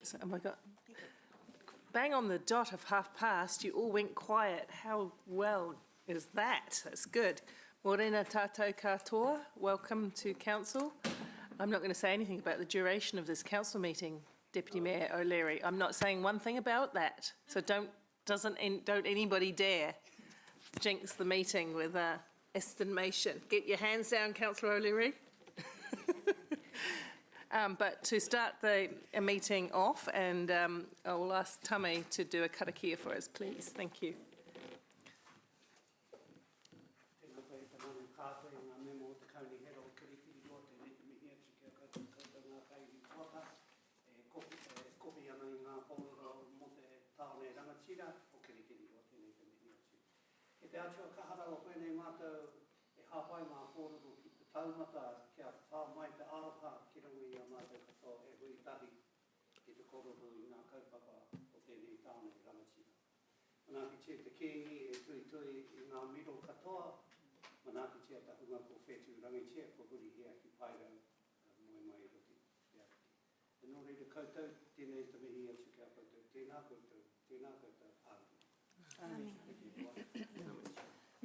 So, oh my God. Bang on the dot of past, you all went quiet. How well is that? That's good. Morena tātou katoa, welcome to Council. I'm not going to say anything about the duration of this Council meeting, Deputy Mayor O'Leary. I'm not saying one thing about that. So don't anybody dare jinx the meeting with estimation. Get your hands down, Councillor O'Leary. But to start the meeting off, and I will ask Tame to do a karakia for us, please. Thank you.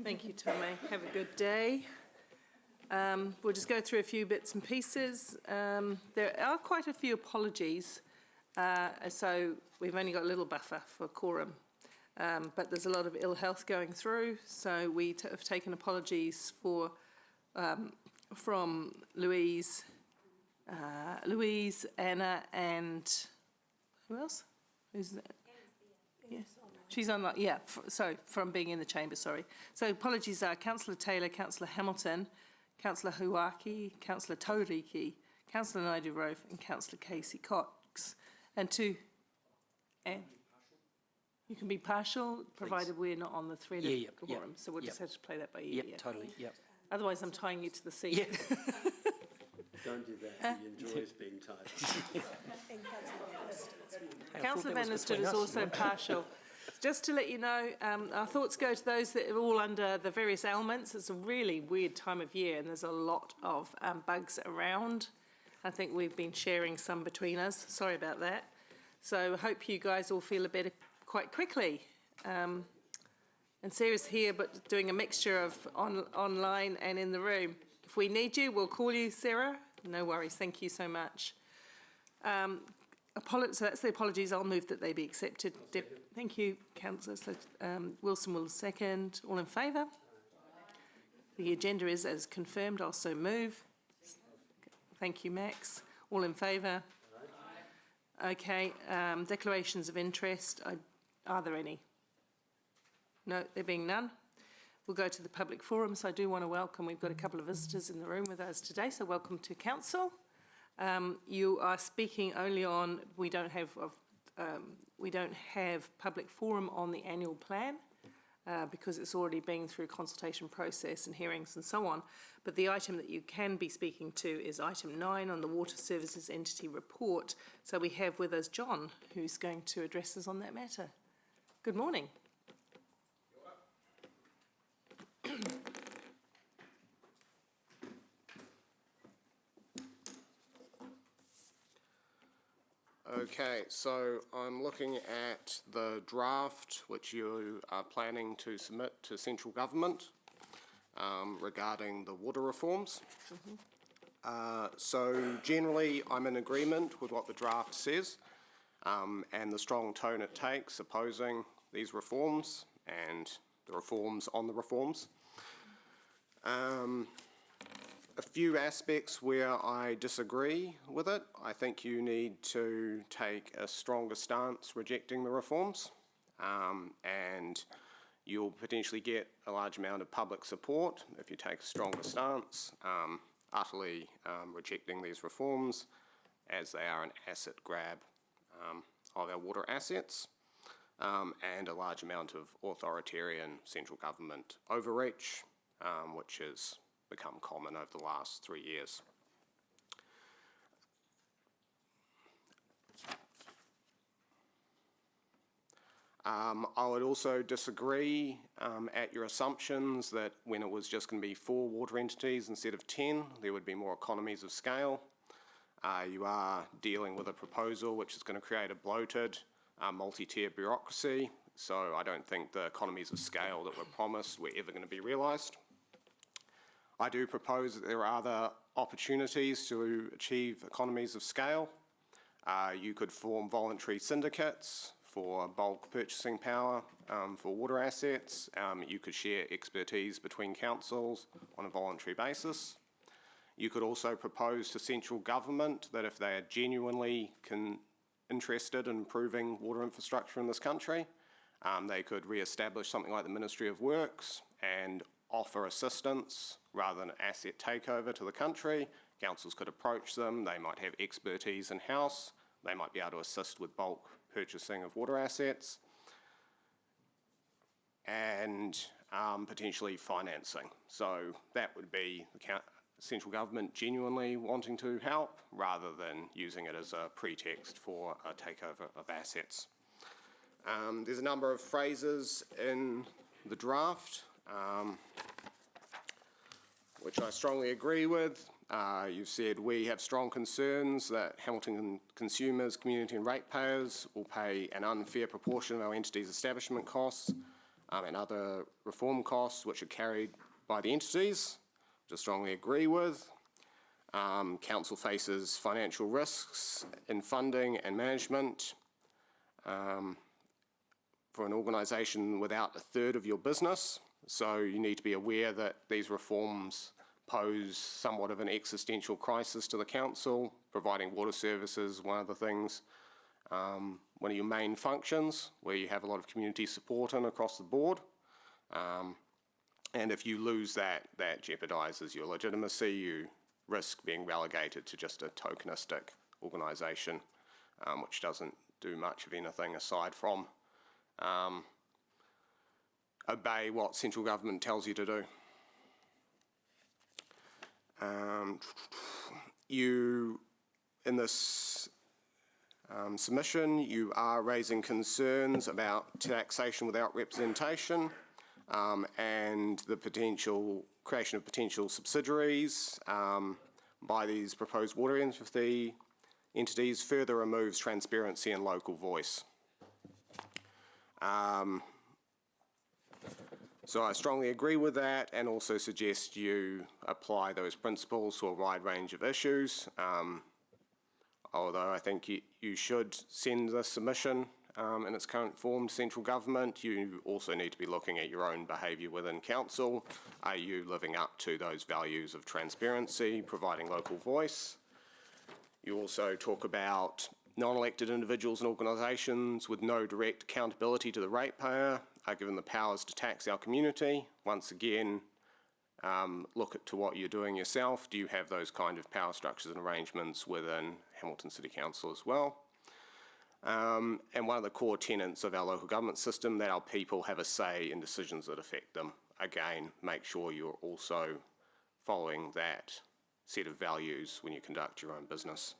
Thank you, Tome. Have a good day. We'll just go through a few bits and pieces. There are quite a few apologies, so we've only got a little buffer for quorum. But there's a lot of ill health going through, so we have taken apologies for from Louise, Anna, and who else? Who's that? Yeah. She's online, yeah, sorry, from being in the chamber, sorry. So apologies are Councillor Taylor, Councillor Hamilton, Councillor Huaki, Councillor Tauriki, Councillor Naidu-Rofe and Councillor Casey Cox. And you can be partial, provided we're not on the thread of quorum. So we'll just have to play that by ear. Totally, Otherwise I'm tying you to the seat. Don't do that, he enjoys being tied. Councillor Van der Stoet is also partial. Just to let you know, our thoughts go to those that are all under the various ailments. It's a really weird time of year and there's a lot of bugs around. I think we've been sharing some between us. Sorry about that. So I hope you guys all feel better quite quickly. And Sarah's here, but doing a mixture of online and in the room. If we need you, we'll call you, Sarah. No worries. Thank you so much. So that's the apologies. I'll move that they be accepted. Thank you, Councillor. So, Wilson will second. All in favour? The agenda is as confirmed. I'll so move. Thank you, Max. All in favour? Okay. Declarations of interest. Are there any? No, there being none. We'll go to the public forum. So I do want to welcome, we've got a couple of visitors in the room with us today. So welcome to Council. You are speaking only on, we don't have public forum on the annual plan because it's already been through consultation process and hearings and so on. But the item that you can be speaking to is item 9 on the Water Services Entity Report. So we have with us John, who's going to address us on that matter. Good morning. Okay, so I'm looking at the draft which you are planning to submit to central government regarding the water reforms. So generally I'm in agreement with what the draft says and the strong tone it takes opposing these reforms and the reforms on the reforms. A few aspects where I disagree with it. I think you need to take a stronger stance rejecting the reforms and you'll potentially get a large amount of public support if you take a stronger stance, utterly rejecting these reforms as they are an asset grab of our water assets and a large amount of authoritarian central government overreach, which has become common over the last 3 years. I would also disagree at your assumptions that when it was just going to be 4 water entities instead of 10, there would be more economies of scale. You are dealing with a proposal which is going to create a bloated, multi-tier bureaucracy, so I don't think the economies of scale that were promised were ever going to be realised. I do propose that there are other opportunities to achieve economies of scale. You could form voluntary syndicates for bulk purchasing power for water assets. You could share expertise between councils on a voluntary basis. You could also propose to central government that if they are genuinely interested in improving water infrastructure in this country, they could re-establish something like the Ministry of Works and offer assistance rather than asset takeover to the country. Councils could approach them, they might have expertise in-house, they might be able to assist with bulk purchasing of water assets, and potentially financing. So that would be the central government genuinely wanting to help rather than using it as a pretext for a takeover of assets. There's a number of phrases in the draft which I strongly agree with. You've said we have strong concerns that Hamilton consumers, community and ratepayers will pay an unfair proportion of our entity's establishment costs and other reform costs which are carried by the entities, which I strongly agree with. Council faces financial risks in funding and management for an organisation without a third of your business. So you need to be aware that these reforms pose somewhat of an existential crisis to the council. Providing water services, one of the things, one of your main functions where you have a lot of community support in across the board. And if you lose that, that jeopardises your legitimacy. You risk being relegated to just a tokenistic organisation, which doesn't do much of anything aside from obey what central government tells you to do. In this submission, you are raising concerns about taxation without representation and the potential creation of potential subsidiaries by these proposed water entities further removes transparency and local voice. So I strongly agree with that and also suggest you apply those principles to a wide range of issues. Although I think you should send the submission in its current form to central government, you also need to be looking at your own behaviour within council. Are you living up to those values of transparency, providing local voice? You also talk about non-elected individuals and organisations with no direct accountability to the ratepayer are given the powers to tax our community. Once again, look to what you're doing yourself. Do you have those kind of power structures and arrangements within Hamilton City Council as well? And one of the core tenets of our local government system, that our people have a say in decisions that affect them. Again, make sure you're also following that set of values when you conduct your own business.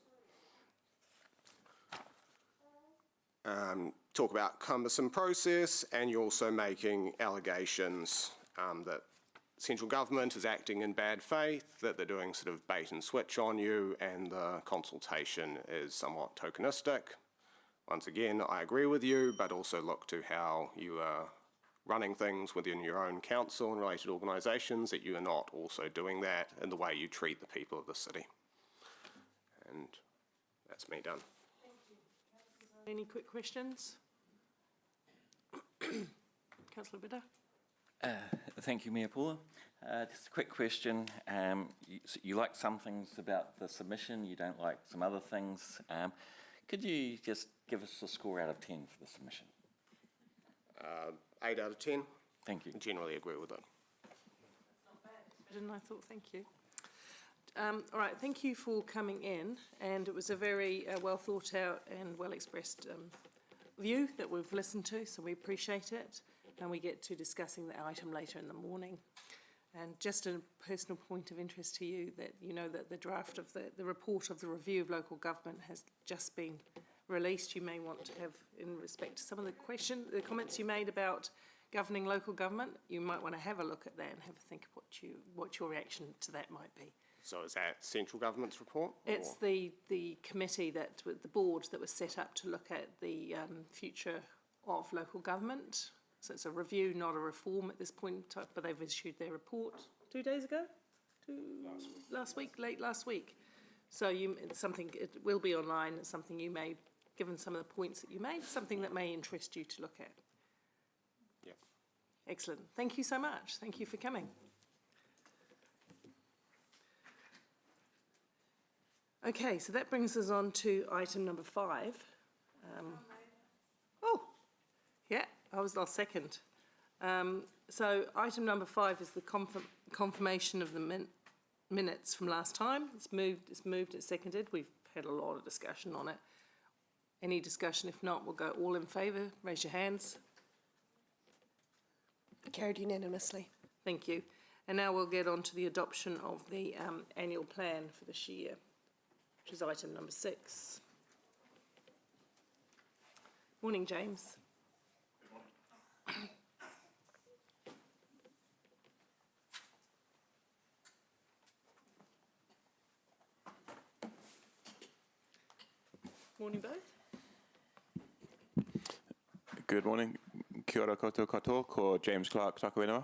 Talk about cumbersome process, and you're also making allegations that central government is acting in bad faith, that they're doing sort of bait and switch on you, and the consultation is somewhat tokenistic. Once again, I agree with you, but also look to how you are running things within your own council and related organisations, that you are not also doing that in the way you treat the people of the city. And that's me done. Any quick questions? Councillor Bitter. Thank you, Mayor Paula. Just a quick question. You like some things about the submission, you don't like some other things. Could you just give us a score out of 10 for the submission? 8 out of 10. Thank you. I generally agree with it. I thought, thank you. All right, thank you for coming in, and it was a very well thought out and well expressed view that we've listened to, so we appreciate it, and we get to discussing the item later in the morning. And just a personal point of interest to you, that you know that the draft of the report of the review of local government has just been released. You may want to have, in respect to some of the comments you made about governing local government, you might want to have a look at that and have a think of what your reaction to that might be. So is that central government's report? It's or- the committee the board that was set up to look at the future of local government. So it's a review, not a reform at this point in time, but they've issued their report 2 days ago? Late last week. So it's something, it will be online, it's something you may, given some of the points that you made, something that may interest you to look at. Yeah. Excellent. Thank you so much. Thank you for coming. Okay, so that brings us on to item number 5. Oh, yeah, I'll second. So item number 5 is the confirmation of the minutes from last time. It's moved, it's seconded. We've had a lot of discussion on it. Any discussion? If not, we'll go all in favour. Raise your hands. Carried unanimously. Thank you. And now we'll get on to the adoption of the annual plan for this year, which is item number 6. Morning, James. Morning, both. Good morning. Kia ora koutou katoa, ko James Clark taku ingoa.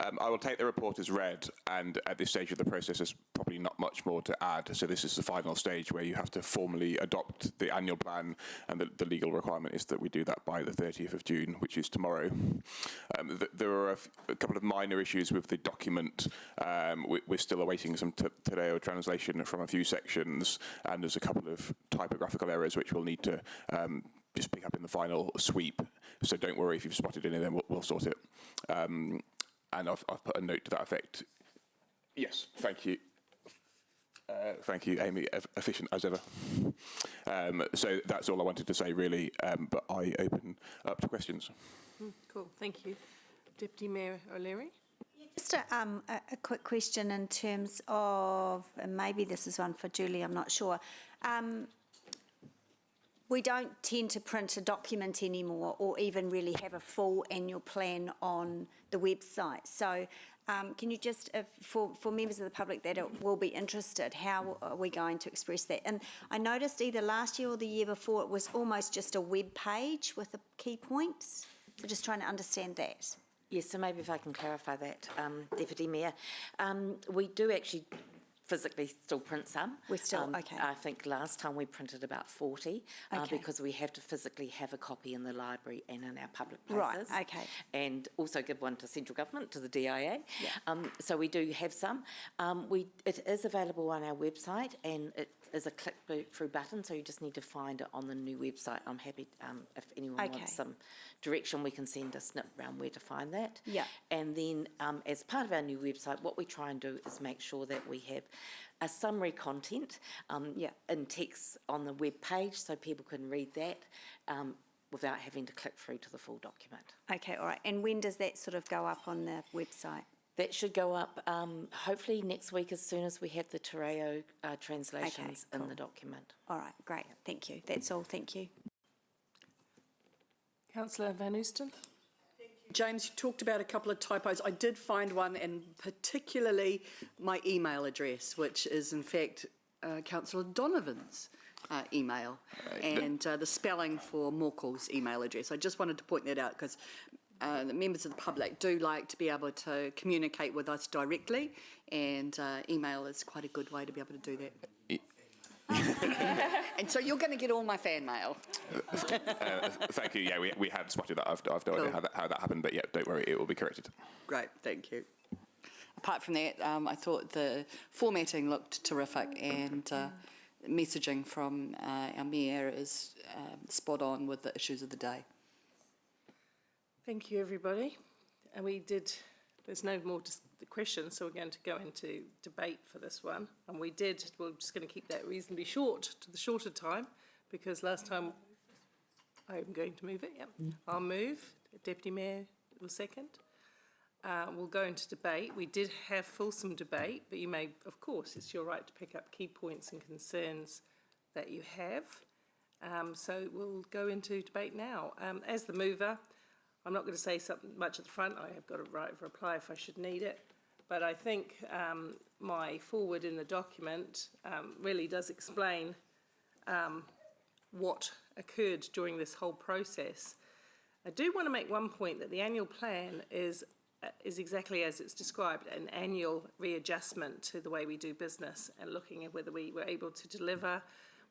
I will take the report as read, and at this stage of the process there's probably not much more to add. So this is the final stage where you have to formally adopt the annual plan, and the legal requirement is that we do that by the 30th of June, which is tomorrow. There are a couple of minor issues with the document. We're still awaiting some Te translation from a few sections, and there's a couple of typographical errors which we'll need to just pick up in the final sweep. So don't worry if you've spotted any of them, we'll sort it. And I've put a note to that effect. Yes, thank you. Thank you, Amy, efficient as ever. So that's all I wanted to say, really, but I open up to questions. Cool, thank you. Deputy Mayor O'Leary. Just a quick question in terms of, and maybe this is one for Julie, I'm not sure. We don't tend to print a document anymore or even really have a full annual plan on the website. So can you just, for members of the public that will be interested, how are we going to express that? And I noticed either last year or the year before it was almost just a web page with the key points. So just trying to understand that. Yes, so maybe if I can clarify that, Deputy Mayor. We do actually physically still print some. We're still, okay. I think last time we printed about 40 because we have to physically have a copy in the library and in our public places. Right, okay. And also give one to central government, to the DIA. Yeah. So we do have some. It is available on our website, and it is a click-through button, so you just need to find it on the new website. I'm happy, if anyone wants some direction, we can send a snip around where to find that. Yeah. And then as part of our new website, what we try and do is make sure that we have a summary content in text on the web page so people can read that without having to click through to the full document. Okay, all right. And when does that sort of go up on the website? That should go up hopefully next week as soon as we have the Te Reo translations in the document. All right, great. Thank you. That's all. Thank you. Councillor Van Oosten. James, you talked about a couple of typos. I did find one, and particularly my email address, which is in fact Councillor Donovan's email, and the spelling for Morkel's email address. I just wanted to point that out because the members of the public do like to be able to communicate with us directly, and email is quite a good way to be able to do that. And so you're going to get all my fan mail. Thank you. Yeah, we had spotted that. I've no idea how that happened, but yeah, don't worry, it will be corrected. Great, thank you. Apart from that, I thought the formatting looked terrific, and messaging from our mayor is spot on with the issues of the day. Thank you, everybody. And there's no more questions, so we're going to go into debate for this one. And we're just going to keep that reasonably short, to the shorter time, because last time, I'm going to move it, yep. I'll move. Deputy Mayor will second. We'll go into debate. We did have fulsome debate, but you may, of course, it's your right to pick up key points and concerns that you have. So we'll go into debate now. As the mover, I'm not going to say something much at the front. I have got a right of reply if I should need it. but I think my forward in the document really does explain what occurred during this whole process. I do want to make one point, that the annual plan is exactly as it's described, an annual readjustment to the way we do business and looking at whether we were able to deliver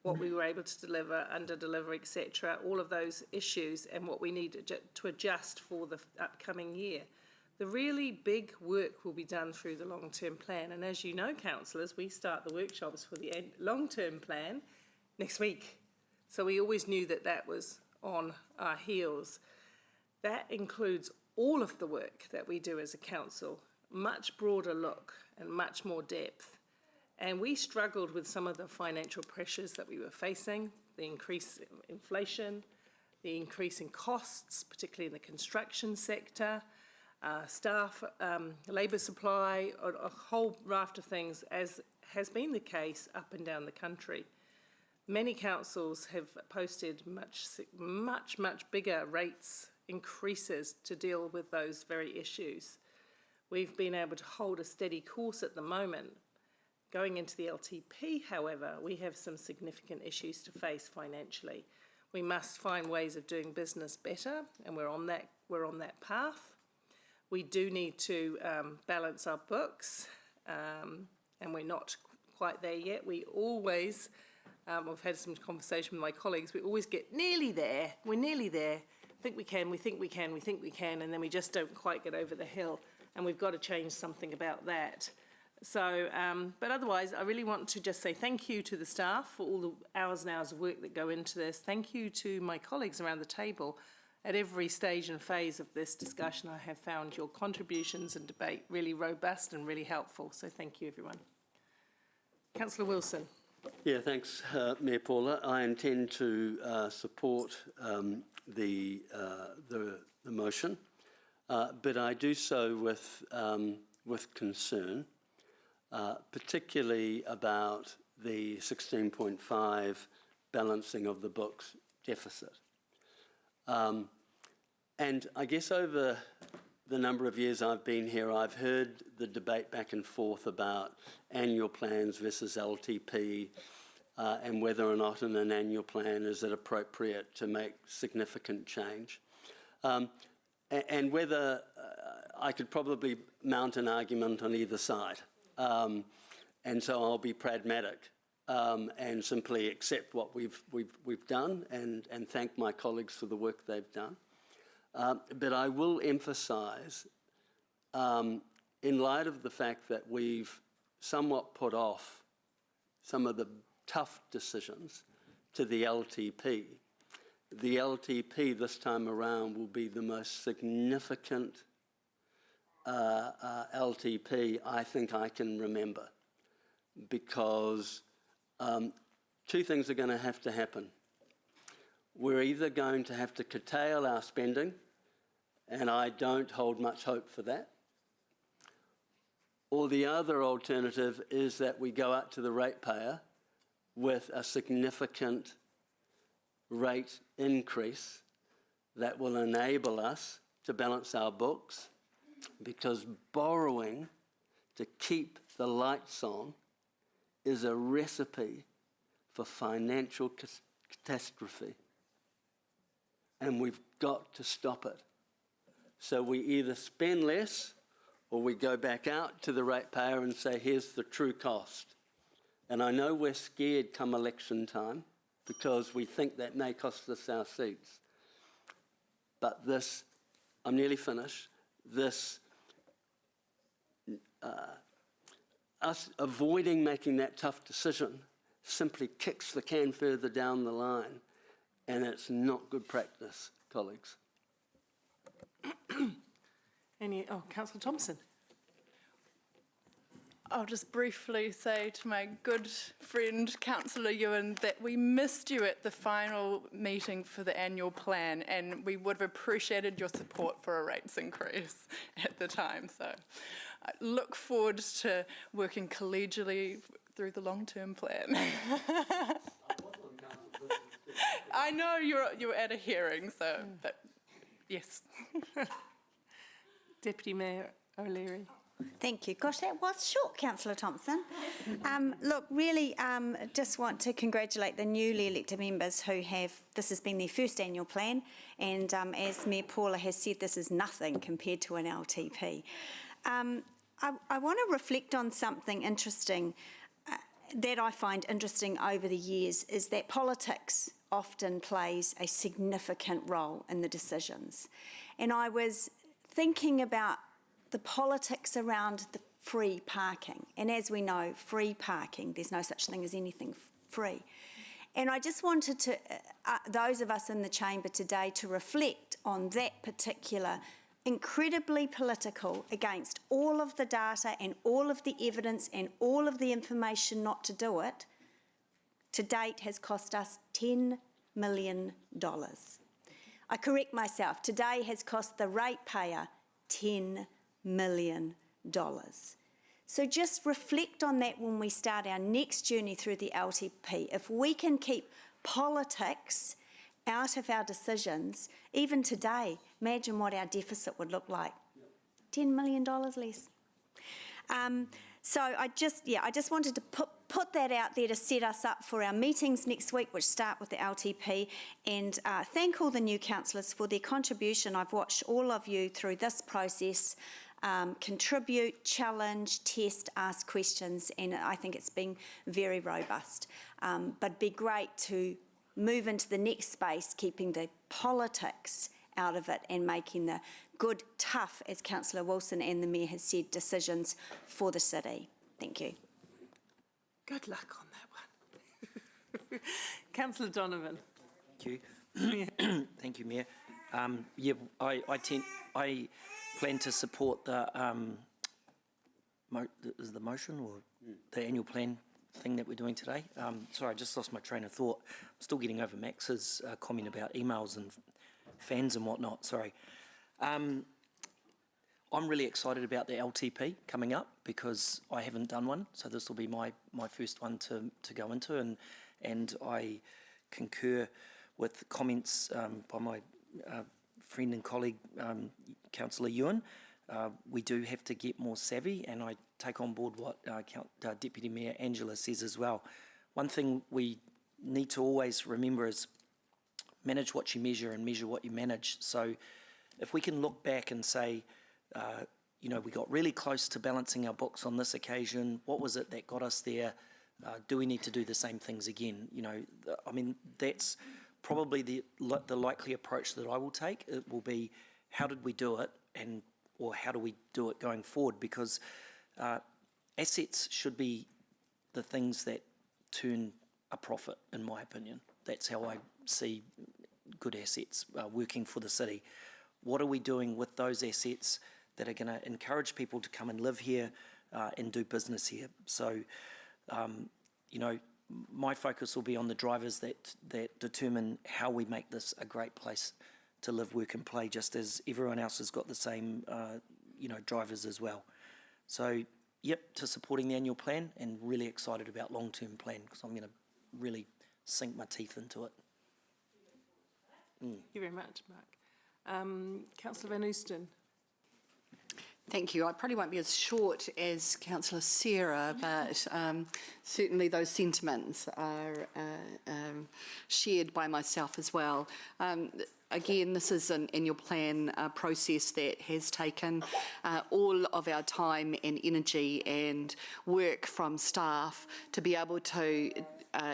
what we were able to deliver, under-deliver, etc., all of those issues and what we need to adjust for the upcoming year. The really big work will be done through the long-term plan, and as you know, councillors, we start the workshops for the long-term plan next week. So we always knew that that was on our heels. That includes all of the work that we do as a council, much broader look and much more depth. And we struggled with some of the financial pressures that we were facing, the increase in inflation, the increase in costs, particularly in the construction sector, staff, labour supply, a whole raft of things, as has been the case up and down the country. Many councils have posted much bigger rates increases to deal with those very issues. We've been able to hold a steady course at the moment. Going into the LTP, however, we have some significant issues to face financially. We must find ways of doing business better, and we're on that path. We do need to balance our books, and we're not quite there yet. We always, I've had some conversation with my colleagues, we always get nearly there. We're nearly there. We think we can, and then we just don't quite get over the hill, and we've got to change something about that. So, but otherwise, I really want to just say thank you to the staff for all the hours and hours of work that go into this. Thank you to my colleagues around the table. At every stage and phase of this discussion, I have found your contributions and debate really robust and really helpful. So thank you, everyone. Councillor Wilson. Yeah, thanks, Mayor Paula. I intend to support the motion, but I do so with concern. Particularly about the 16.5 balancing of the books deficit. And I guess over the number of years I've been here, I've heard the debate back and forth about annual plans versus LTP, and whether or not in an annual plan is it appropriate to make significant change. And whether I could probably mount an argument on either side. And so I'll be pragmatic and simply accept what we've done and thank my colleagues for the work they've done. But I will emphasise, in light of the fact that we've somewhat put off some of the tough decisions to the LTP this time around will be the most significant LTP I think I can remember, because two things are going to have to happen. We're either going to have to curtail our spending, and I don't hold much hope for that, or the other alternative is that we go out to the ratepayer with a significant rate increase that will enable us to balance our books, because borrowing to keep the lights on is a recipe for financial catastrophe. And we've got to stop it. So we either spend less or we go back out to the ratepayer and say, here's the true cost. And I know we're scared come election time because we think that may cost us our seats. But this, I'm nearly finished, this, us avoiding making that tough decision simply kicks the can further down the line, and it's not good practice, colleagues. Councillor Thompson. I'll just briefly say to my good friend, Councillor Ewan, that we missed you at the final meeting for the annual plan, and we would have appreciated your support for a rates increase at the time. So I look forward to working collegially through the long-term plan. I know you're at a hearing, but yes. Deputy Mayor O'Leary. Thank you. Gosh, that was short, Councillor Thompson. Look, really just want to congratulate the newly elected members who have, this has been their first annual plan, and as Mayor Paula has said, this is nothing compared to an LTP. I want to reflect on something interesting that I find interesting over the years, is that politics often plays a significant role in the decisions. And I was thinking about the politics around the free parking. And as we know, free parking, there's no such thing as anything free. And I just wanted to, those of us in the chamber today, to reflect on that particular incredibly political, against all of the data and all of the evidence and all of the information not to do it, to date has cost us $10 million. I correct myself, today has cost the ratepayer $10 million. So just reflect on that when we start our next journey through the LTP. If we can keep politics out of our decisions, even today, imagine what our deficit would look like. $10 million less. So I just wanted to put that out there to set us up for our meetings next week, which start with the LTP, and thank all the new councillors for their contribution. I've watched all of you through this process contribute, challenge, test, ask questions, and I think it's been very robust. But it'd be great to move into the next space, keeping the politics out of it and making the good, tough, as Councillor Wilson and the Mayor has said, decisions for the city. Thank you. Good luck on that one. Councillor Donovan. Thank you. Thank you, Mayor. I plan to support the is the motion or the annual plan thing that we're doing today. Sorry, I just lost my train of thought. I'm still getting over Max's comment about emails and fans and whatnot. Sorry. I'm really excited about the LTP coming up because I haven't done one, so this will be my first one to go into, and I concur with comments by my friend and colleague, Councillor Ewan. We do have to get more savvy, and I take on board what Deputy Mayor Angela says as well. One thing we need to always remember is manage what you measure and measure what you manage. So if we can look back and say, you know, we got really close to balancing our books on this occasion, what was it that got us there? Do we need to do the same things again? You know, I mean, that's probably the likely approach that I will take. It will be, how did we do it, or how do we do it going forward? Because assets should be the things that turn a profit, in my opinion. That's how I see good assets working for the city. What are we doing with those assets that are going to encourage people to come and live here and do business here? So, you know, my focus will be on the drivers that determine how we make this a great place to live, work and play, just as everyone else has got the same, you know, drivers as well. So, yep, to supporting the annual plan, and really excited about long-term plan because I'm going to really sink my teeth into it. Thank you very much, Mark. Councillor Van Oosten. Thank you. I probably won't be as short as Councillor Sarah, but certainly those sentiments are shared by myself as well. Again, this is an annual plan process that has taken all of our time and energy and work from staff to be able to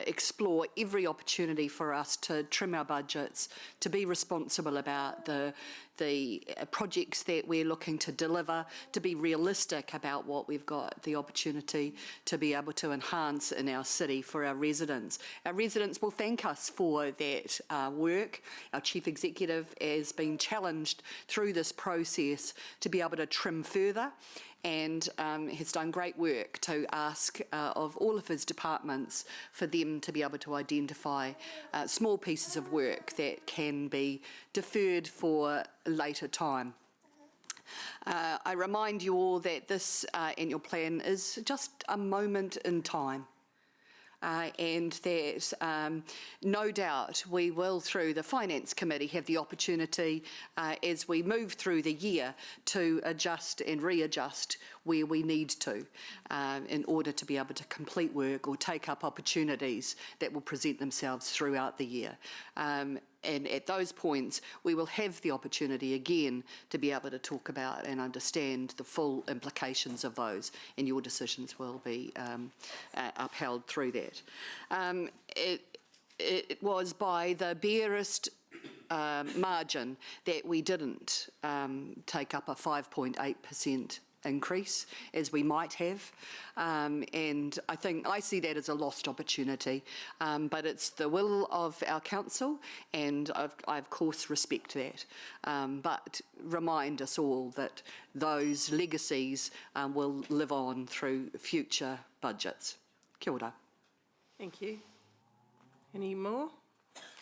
explore every opportunity for us to trim our budgets, to be responsible about the projects that we're looking to deliver, to be realistic about what we've got the opportunity to be able to enhance in our city for our residents. Our residents will thank us for that work. Our Chief Executive has been challenged through this process to be able to trim further, and has done great work to ask of all of his departments for them to be able to identify small pieces of work that can be deferred for a later time. I remind you all that this annual plan is just a moment in time. and that no doubt we will, through the Finance Committee, have the opportunity as we move through the year to adjust and readjust where we need to in order to be able to complete work or take up opportunities that will present themselves throughout the year. And at those points, we will have the opportunity again to be able to talk about and understand the full implications of those, and your decisions will be upheld through that. It was by the barest margin that we didn't take up a 5.8% increase as we might have, and I think I see that as a lost opportunity, but it's the will of our council, and I of course respect that, but remind us all that those legacies will live on through future budgets. Kia ora. Thank you. Any more?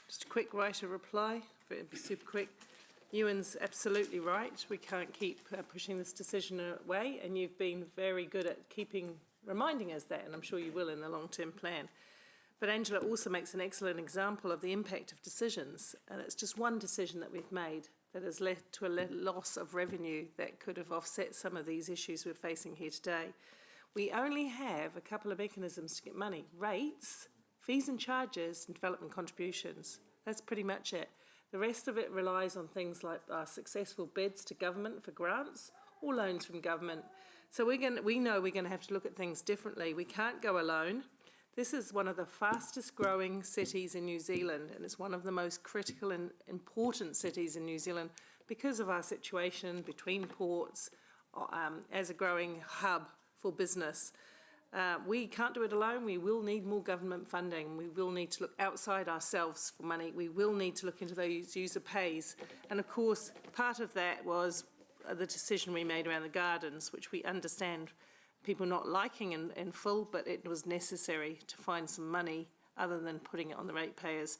Just a quick right of reply, but it'll be super quick. Ewan's absolutely right. We can't keep pushing this decision away, and you've been very good at reminding us that, and I'm sure you will in the long-term plan. But Angela also makes an excellent example of the impact of decisions, and it's just one decision that we've made that has led to a loss of revenue that could have offset some of these issues we're facing here today. We only have a couple of mechanisms to get money: rates, fees and charges, and development contributions. That's pretty much it. The rest of it relies on things like our successful bids to government for grants or loans from government. So we know we're going to have to look at things differently. We can't go alone. This is one of the fastest growing cities in New Zealand, and it's one of the most critical and important cities in New Zealand because of our situation between ports as a growing hub for business. We can't do it alone. We will need more government funding. We will need to look outside ourselves for money. We will need to look into those user pays. And of course, part of that was the decision we made around the gardens, which we understand people not liking in full, but it was necessary to find some money other than putting it on the ratepayers.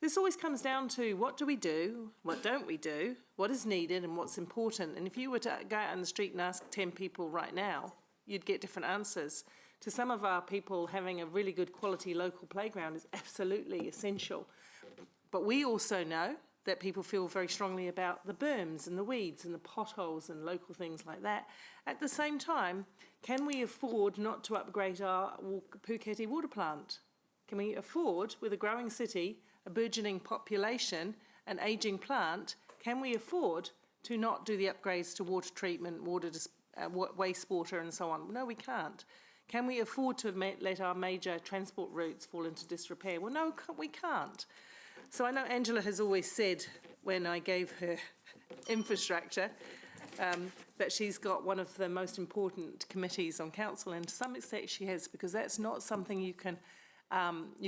This always comes down to what do we do, what don't we do, what is needed and what's important. And if you were to go out on the street and ask 10 people right now, you'd get different answers. To some of our people, having a really good quality local playground is absolutely essential. But we also know that people feel very strongly about the berms and the weeds and the potholes and local things like that. At the same time, can we afford not to upgrade our Puketi water plant? Can we afford, with a growing city, a burgeoning population, an ageing plant, can we afford to not do the upgrades to water treatment, wastewater and so on? No, we can't. Can we afford to let our major transport routes fall into disrepair? Well, no, we can't. So I know Angela has always said, when I gave her infrastructure, that she's got one of the most important committees on council, and to some extent she has, because that's not something you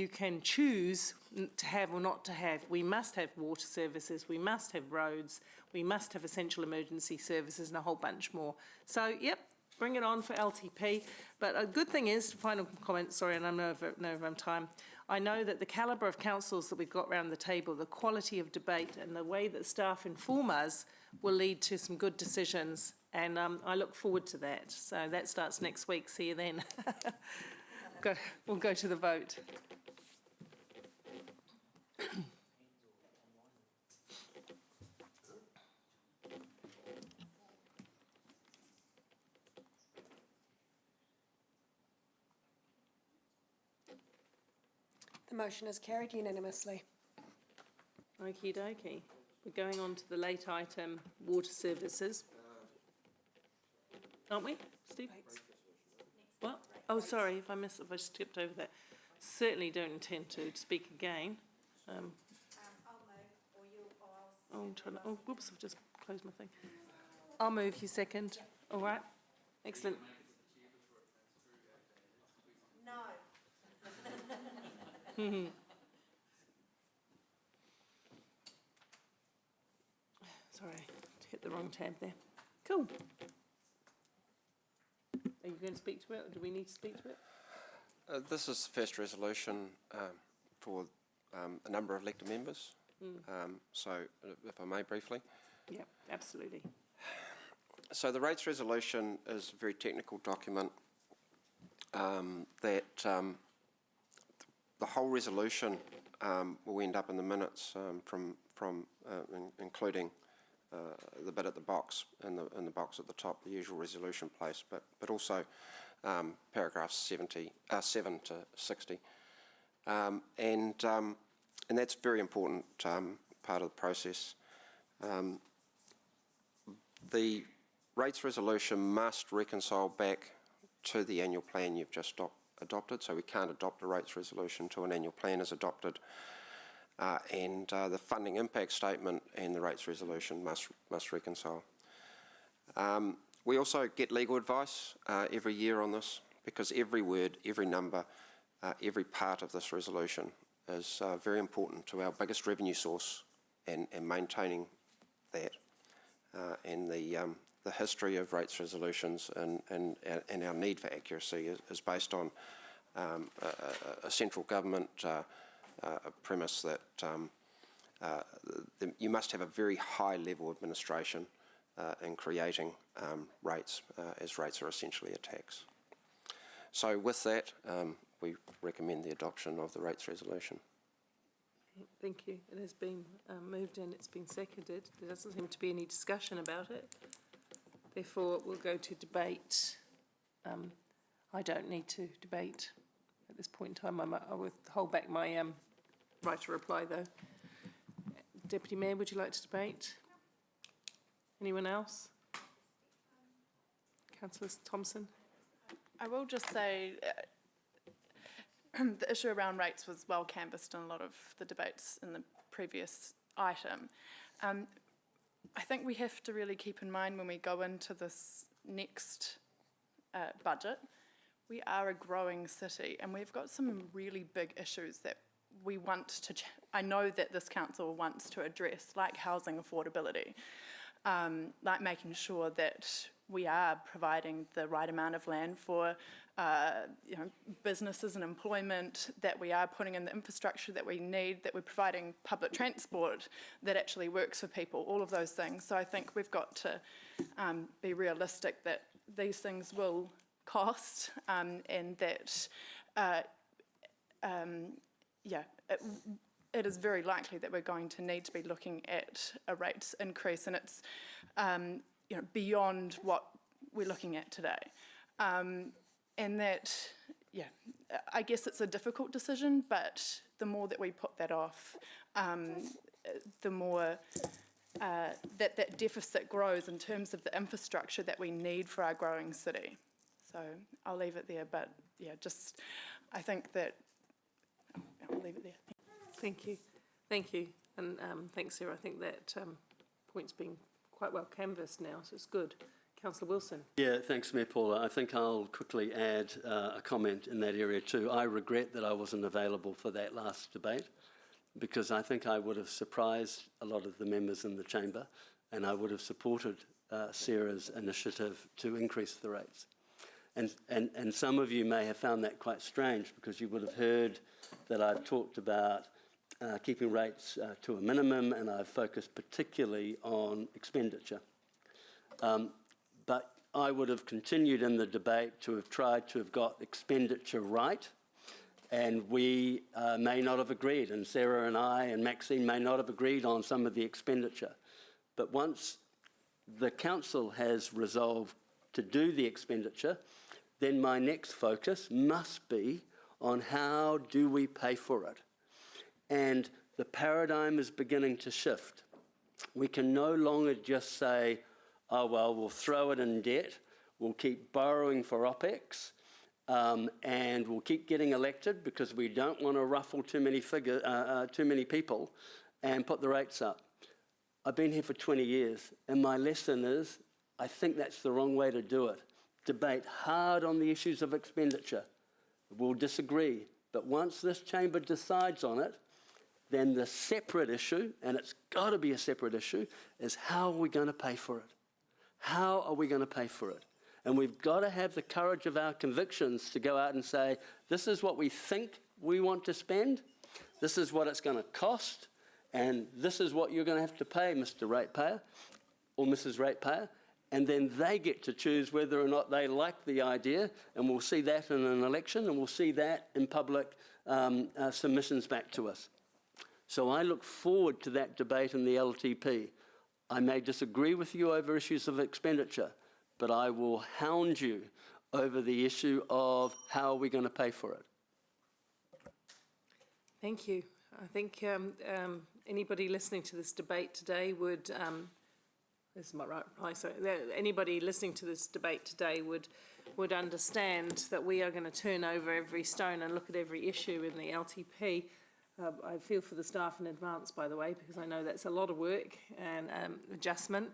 can choose to have or not to have. We must have water services, we must have roads, we must have essential emergency services and a whole bunch more. So, yep, bring it on for LTP. But a good thing is, final comment, sorry, and I know over time, I know that the calibre of councils that we've got around the table, the quality of debate and the way that staff inform us will lead to some good decisions, and I look forward to that. So that starts next week, see you then. We'll go to the vote. The motion is carried unanimously. Okie dokie. We're going on to the late item, water services. Aren't we, Steve? What? Oh, sorry, if I skipped over that. Certainly don't intend to speak again. I'll move, or you, or I'm trying to, oh, whoops, I've just closed my thing. I'll move, you second. All right, excellent. No. Sorry, hit the wrong tab there. Cool. Are you going to speak to it, or do we need to speak to it? This is the first resolution for a number of elected members. So, if I may briefly. Yeah, absolutely. So the rates resolution is a very technical document that the whole resolution will end up in the minutes including the bit at the box, in the box at the top, the usual resolution place, but also paragraphs 7 to 60. And that's a very important part of the process. The rates resolution must reconcile back to the annual plan you've just adopted, so we can't adopt a rates resolution until an annual plan is adopted. And the funding impact statement and the rates resolution must reconcile. We also get legal advice every year on this, because every word, every number, every part of this resolution is very important to our biggest revenue source and maintaining that. And the history of rates resolutions and our need for accuracy is based on a central government a premise that you must have a very high level of administration in creating rates, as rates are essentially a tax. So with that, we recommend the adoption of the rates resolution. Thank you. It has been moved and it's been seconded. There doesn't seem to be any discussion about it. Therefore, we'll go to debate. I don't need to debate at this point in time. I will hold back my right to reply, though. Deputy Mayor, would you like to debate? Anyone else? Councillor Thompson? I will just say the issue around rates was well canvassed in a lot of the debates in the previous item. I think we have to really keep in mind when we go into this next budget, we are a growing city and we've got some really big issues that we want to, I know that this council wants to address, like housing affordability, like making sure that we are providing the right amount of land for businesses and employment, that we are putting in the infrastructure that we need, that we're providing public transport that actually works for people, all of those things. So I think we've got to be realistic that these things will cost and that it is very likely that we're going to need to be looking at a rates increase, and it's beyond what we're looking at today. And that, I guess it's a difficult decision, but the more that we put that off, the more that deficit grows in terms of the infrastructure that we need for our growing city. So I'll leave it there, but I think that, I'll leave it there. Thank you. Thank you. And thanks, Sarah. I think that point's been quite well canvassed now, so it's good. Councillor Wilson. Yeah, thanks, Mayor Paula. I think I'll quickly add a comment in that area too. I regret that I wasn't available for that last debate, because I think I would have surprised a lot of the members in the chamber and I would have supported Sarah's initiative to increase the rates. And some of you may have found that quite strange, because you would have heard that I've talked about keeping rates to a minimum, and I've focused particularly on expenditure. But I would have continued in the debate to have tried to have got expenditure right, and we may not have agreed, and Sarah and I and Maxine may not have agreed on some of the expenditure. But once the council has resolved to do the expenditure, then my next focus must be on how do we pay for it. And the paradigm is beginning to shift. We can no longer just say, oh, well, we'll throw it in debt, we'll keep borrowing for OPEX, and we'll keep getting elected because we don't want to ruffle too many people and put the rates up. I've been here for 20 years, and my lesson is, I think that's the wrong way to do it. Debate hard on the issues of expenditure. We'll disagree, but once this chamber decides on it, then the separate issue, and it's got to be a separate issue, is how are we going to pay for it? How are we going to pay for it? And we've got to have the courage of our convictions to go out and say, this is what we think we want to spend, this is what it's going to cost, and this is what you're going to have to pay, Mr. Ratepayer or Mrs. Ratepayer. And then they get to choose whether or not they like the idea, and we'll see that in an election, and we'll see that in public submissions back to us. So I look forward to that debate in the LTP. I may disagree with you over issues of expenditure, but I will hound you over the issue of how we're going to pay for it. Thank you. I think anybody listening to this debate today would, this is my right reply, so anybody listening to this debate today would understand that we are going to turn over every stone and look at every issue in the LTP. I feel for the staff in advance, by the way, because I know that's a lot of work and adjustment.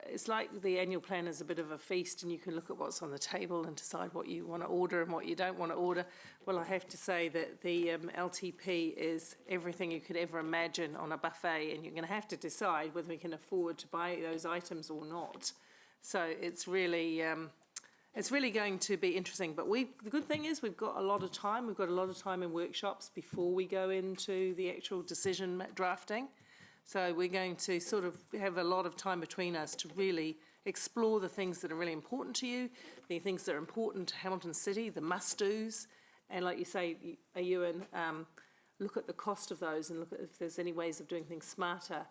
It's like the annual plan is a bit of a feast, and you can look at what's on the table and decide what you want to order and what you don't want to order. Well, I have to say that the LTP is everything you could ever imagine on a buffet, and you're going to have to decide whether we can afford to buy those items or not. So it's really going to be interesting. But the good thing is we've got a lot of time. We've got a lot of time in workshops before we go into the actual decision drafting. So we're going to sort of have a lot of time between us to really explore the things that are really important to you, the things that are important to Hamilton City, the must-dos, and like you say, Ewan, look at the cost of those and look at if there's any ways of doing things smarter.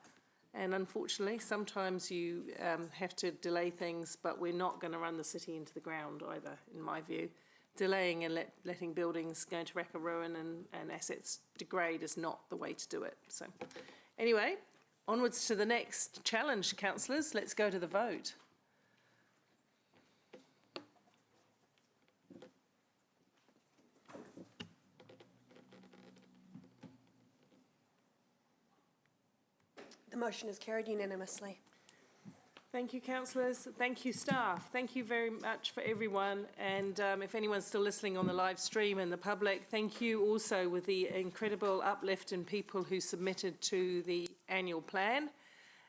And unfortunately, sometimes you have to delay things, but we're not going to run the city into the ground either, in my view. Delaying and letting buildings go into wreck or ruin and assets degrade is not the way to do it. So. Anyway, onwards to the next challenge, councillors. Let's go to the vote. The motion is carried unanimously. Thank you, councillors. Thank you, staff. Thank you very much for everyone. And if anyone's still listening on the live stream and the public, thank you also with the incredible uplift in people who submitted to the annual plan.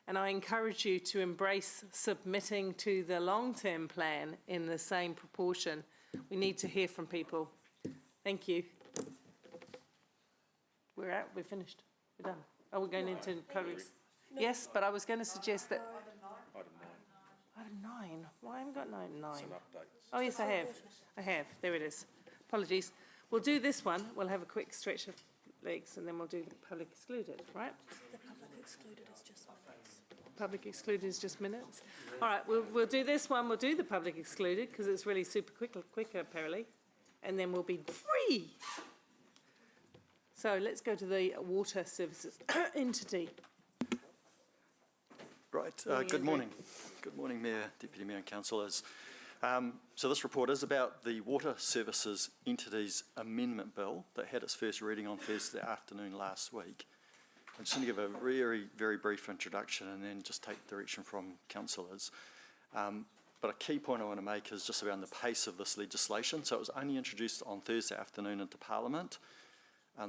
And I encourage you to embrace submitting to the long-term plan in the same proportion. We need to hear from people. Thank you. We're out. We're finished. We're done. Oh, we're going into public. Yes, but I was going to suggest that. Item 9. Why haven't I got 9? Oh, yes, I have. I have. There it is. Apologies. We'll do this one. We'll have a quick stretch of legs and then we'll do the public excluded, right? The public excluded is just minutes. Public excluded is just minutes. All right, we'll do this one. We'll do the public excluded because it's really super quicker, apparently. And then we'll be free. So let's go to the water services entity. Right, good morning. Good morning, Mayor, Deputy Mayor and councillors. So this report is about the Water Services Entities Amendment Bill that had its first reading on Thursday afternoon last week. I'm just going to give a very brief introduction and then just take direction from councillors. But a key point I want to make is just around the pace of this legislation. So it was only introduced on Thursday afternoon into Parliament.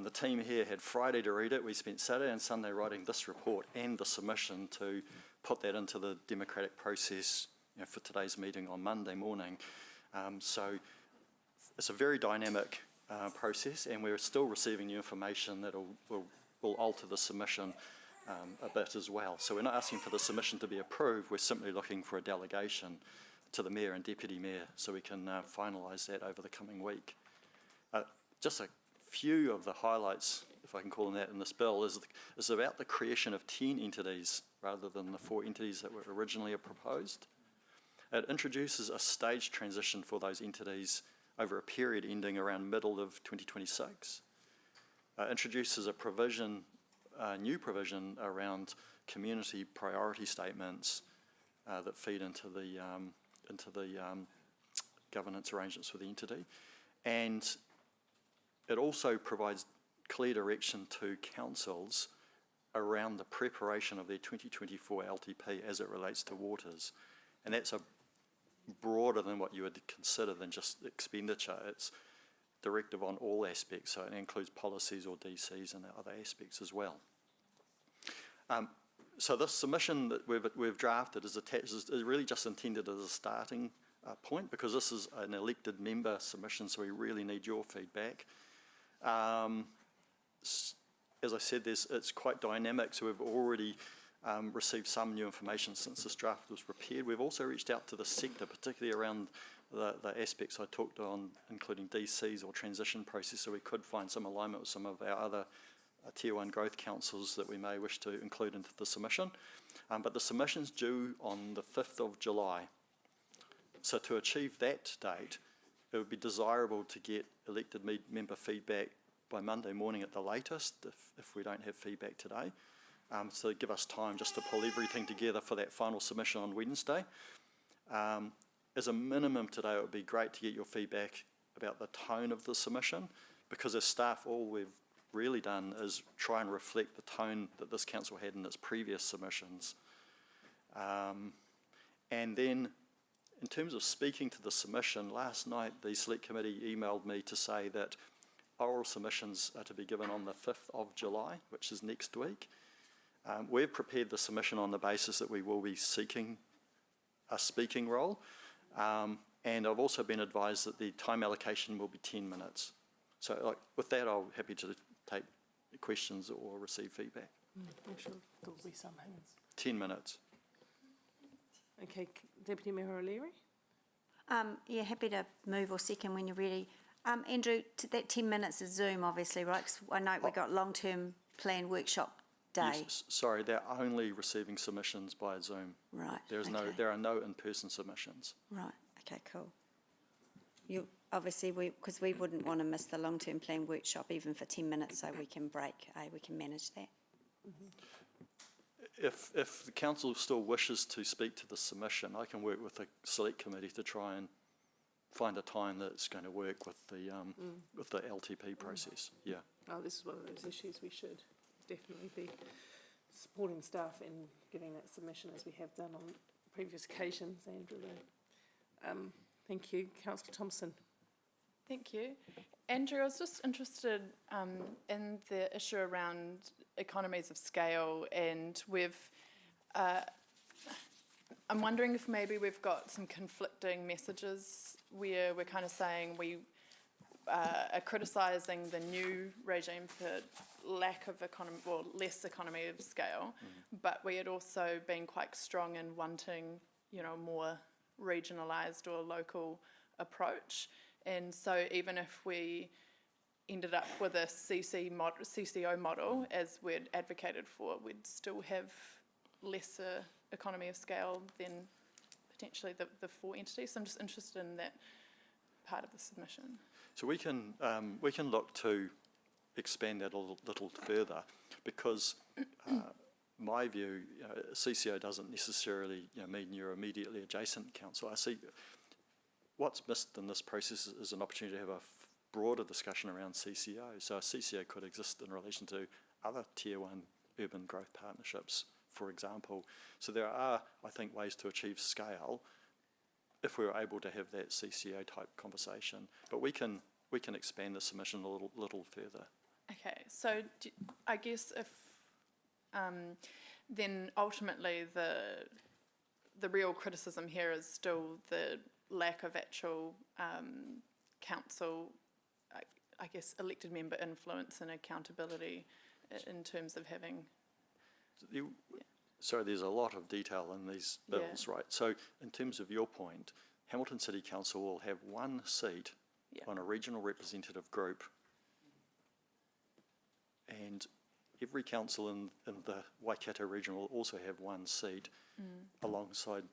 The team here had Friday to read it. We spent Saturday and Sunday writing this report and the submission to put that into the democratic process, for today's meeting on Monday morning. So it's a very dynamic process, and we're still receiving new information that will alter the submission a bit as well. So we're not asking for the submission to be approved. We're simply looking for a delegation to the Mayor and Deputy Mayor so we can finalise that over the coming week. Just a few of the highlights, if I can call them that, in this bill is about the creation of 10 entities rather than the 4 entities that were originally proposed. It introduces a staged transition for those entities over a period ending around middle of 2026. Introduces a new provision around community priority statements that feed into the governance arrangements for the entity, and it also provides clear direction to councils around the preparation of their 2024 LTP as it relates to waters. And that's broader than what you would consider than just expenditure. It's directive on all aspects, so it includes policies or DCs and other aspects as well. So this submission that we've drafted is really just intended as a starting point, because this is an elected member submission, so we really need your feedback. As I said, it's quite dynamic, so we've already received some new information since this draft was prepared. We've also reached out to the sector, particularly around the aspects I talked on, including DCs or transition process, so we could find some alignment with some of our other Tier 1 growth councils that we may wish to include into the submission. But the submission's due on the 5th of July. So to achieve that date, it would be desirable to get elected member feedback by Monday morning at the latest, if we don't have feedback today. So give us time just to pull everything together for that final submission on Wednesday. As a minimum today, it would be great to get your feedback about the tone of the submission, because as staff, all we've really done is try and reflect the tone that this council had in its previous submissions. And then, in terms of speaking to the submission, last night the Select Committee emailed me to say that oral submissions are to be given on the 5th of July, which is next week. We've prepared the submission on the basis that we will be seeking a speaking role, and I've also been advised that the time allocation will be 10 minutes. So with that, I'm happy to take questions or receive feedback. I'm sure there'll be some hands. 10 minutes. Okay, Deputy Mayor O'Leary? Yeah, happy to move or second when you're ready. Andrew, that 10 minutes is Zoom, obviously, right? 'Cause I know we've got long-term plan workshop day. Yes, sorry, they're only receiving submissions by Zoom. Right. There are no in-person submissions. Right, okay, cool. You, obviously, because we wouldn't want to miss the long-term plan workshop even for 10 minutes, so we can break, we can manage that. If the council still wishes to speak to the submission, I can work with the Select Committee to try and find a time that's going to work with the LTP process. Yeah. Oh, this is one of those issues we should definitely be supporting staff in getting that submission, as we have done on previous occasions, Andrew. Thank you. Councillor Thompson. Thank you. Andrew, I was just interested in the issue around economies of scale, and I'm wondering if maybe we've got some conflicting messages where we're kind of saying we are criticising the new regime for lack of less economy of scale, but we had also been quite strong in wanting, more regionalised or local approach. And so even if we ended up with a CCO model, as we'd advocated for, we'd still have lesser economy of scale than potentially the 4 entities. So I'm just interested in that part of the submission. So we can look to expand that a little further, because my view, CCO doesn't necessarily mean you're immediately adjacent council. I see what's missed in this process is an opportunity to have a broader discussion around CCO. So a CCO could exist in relation to other Tier 1 urban growth partnerships, for example. So there are, I think, ways to achieve scale if we were able to have that CCO type conversation. But we can expand the submission a little further. Okay, so I guess if then ultimately the real criticism here is still the lack of actual council, I guess, elected member influence and accountability in terms of having. Sorry, there's a lot of detail in these bills, right? So in terms of your point, Hamilton City Council will have 1 seat on a regional representative group, and every council in the Waikato region will also have 1 seat alongside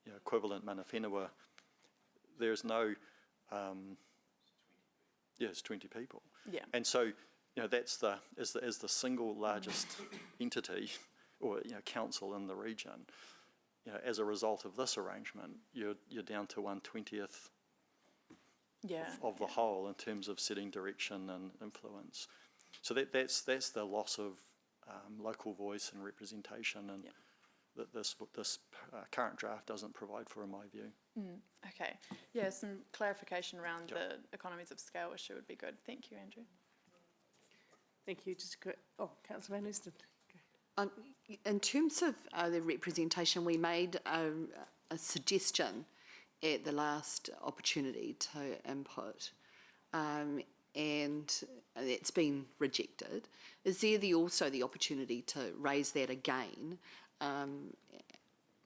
equivalent mana whenua. There's no, it's 20 people. Yeah. And so, that's as the single largest entity or council in the region. As a result of this arrangement, you're down to 1/20th of the whole in terms of setting direction and influence. So that's the loss of local voice and representation, and that this current draft doesn't provide for, in my view. Okay. Yeah, some clarification around the economies of scale issue would be good. Thank you, Andrew. Thank you. Just a quick, Councillor Van Oosten. In terms of the representation, we made a suggestion at the last opportunity to input, and it's been rejected. Is there also the opportunity to raise that again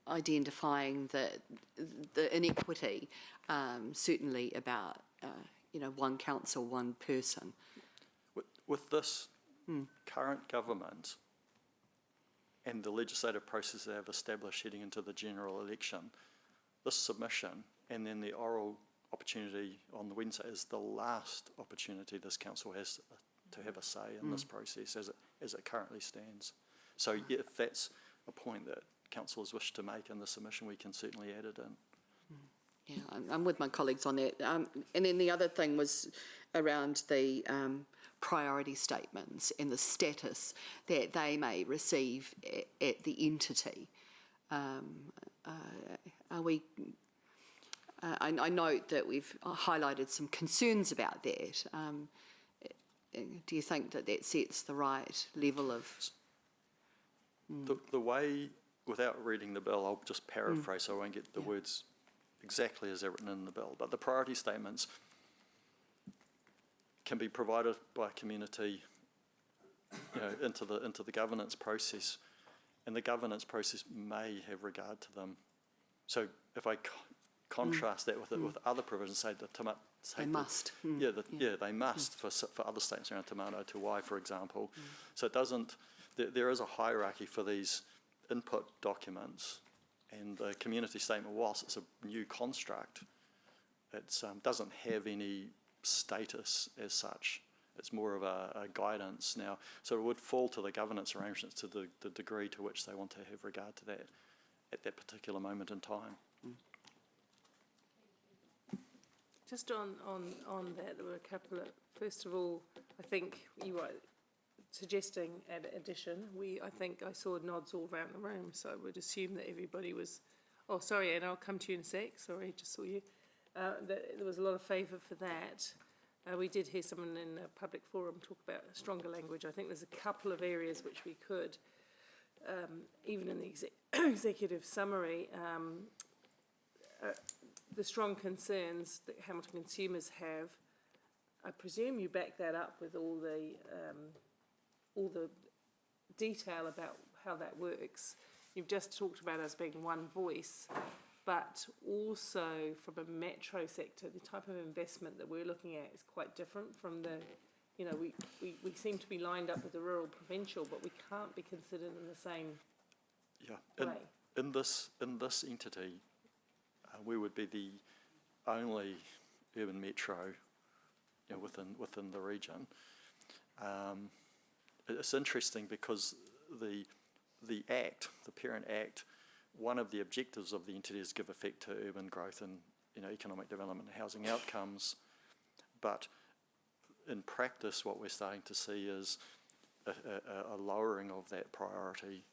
identifying the inequity, certainly about, one council, one person. With this current government and the legislative process they have established heading into the general election, this submission and then the oral opportunity on the Wednesday is the last opportunity this council has to have a say in this process as it currently stands. So if that's a point that councillors wish to make in the submission, we can certainly add it in. Yeah, I'm with my colleagues on that. And then the other thing was around the priority statements and the status that they may receive at the entity. Are we? I note that we've highlighted some concerns about that. Do you think that that sets the right level of? The way, without reading the bill, I'll just paraphrase so I won't get the words exactly as they're written in the bill, but the priority statements can be provided by a community into the governance process, and the governance process may have regard to them. So if I contrast that with other provisions, say the they must. They must for other statements around Te Mano Te Wai, for example. So it doesn't. There is a hierarchy for these input documents, and the community statement, whilst it's a new construct, it doesn't have any status as such. It's more of a guidance now. So it would fall to the governance arrangements to the degree to which they want to have regard to that at that particular moment in time. Just on that, there were a couple of, first of all, I think you were suggesting an addition. I think I saw nods all around the room, so I would assume that everybody was, oh, sorry, and I'll come to you in a sec, sorry, just saw you. There was a lot of favour for that. We did hear someone in a public forum talk about stronger language. I think there's a couple of areas which we could, even in the executive summary, the strong concerns that Hamilton consumers have, I presume you back that up with all the detail about how that works. You've just talked about us being one voice, but also from a metro sector, the type of investment that we're looking at is quite different from the, we seem to be lined up with the rural provincial, but we can't be considered in the same way. In this entity, we would be the only urban metro within the region. It's interesting because the Act, the Parent Act, one of the objectives of the entity is give effect to urban growth and economic development and housing outcomes. But in practice, what we're starting to see is a lowering of that priority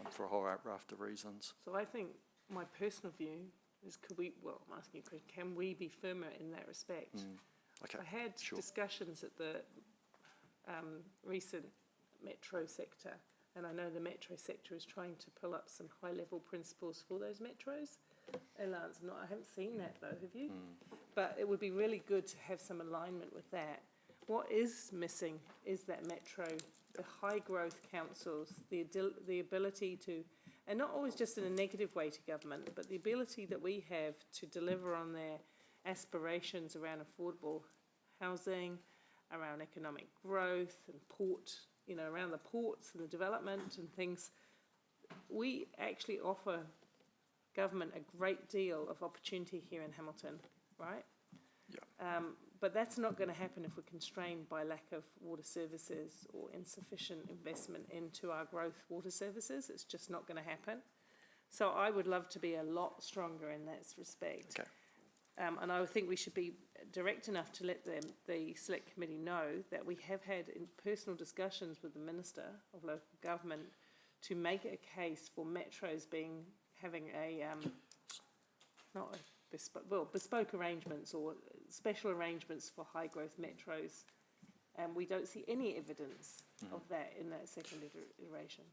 for a whole raft of reasons. So I think my personal view is, I'm asking you, can we be firmer in that respect? Okay. I had discussions at the recent metro sector, and I know the metro sector is trying to pull up some high-level principles for those metros. And Lance, I haven't seen that though, have you? But it would be really good to have some alignment with that. What is missing is that metro, the high-growth councils, the ability to, and not always just in a negative way to government, but the ability that we have to deliver on their aspirations around affordable housing, around economic growth and port, around the ports and the development and things. We actually offer government a great deal of opportunity here in Hamilton, right? Yeah. But that's not going to happen if we're constrained by lack of water services or insufficient investment into our growth water services. It's just not going to happen. So I would love to be a lot stronger in that respect. Okay. And I think we should be direct enough to let the Select Committee know that we have had personal discussions with the Minister of Local Government to make a case for metros having bespoke arrangements or special arrangements for high growth metros. And we don't see any evidence of that in that second iteration.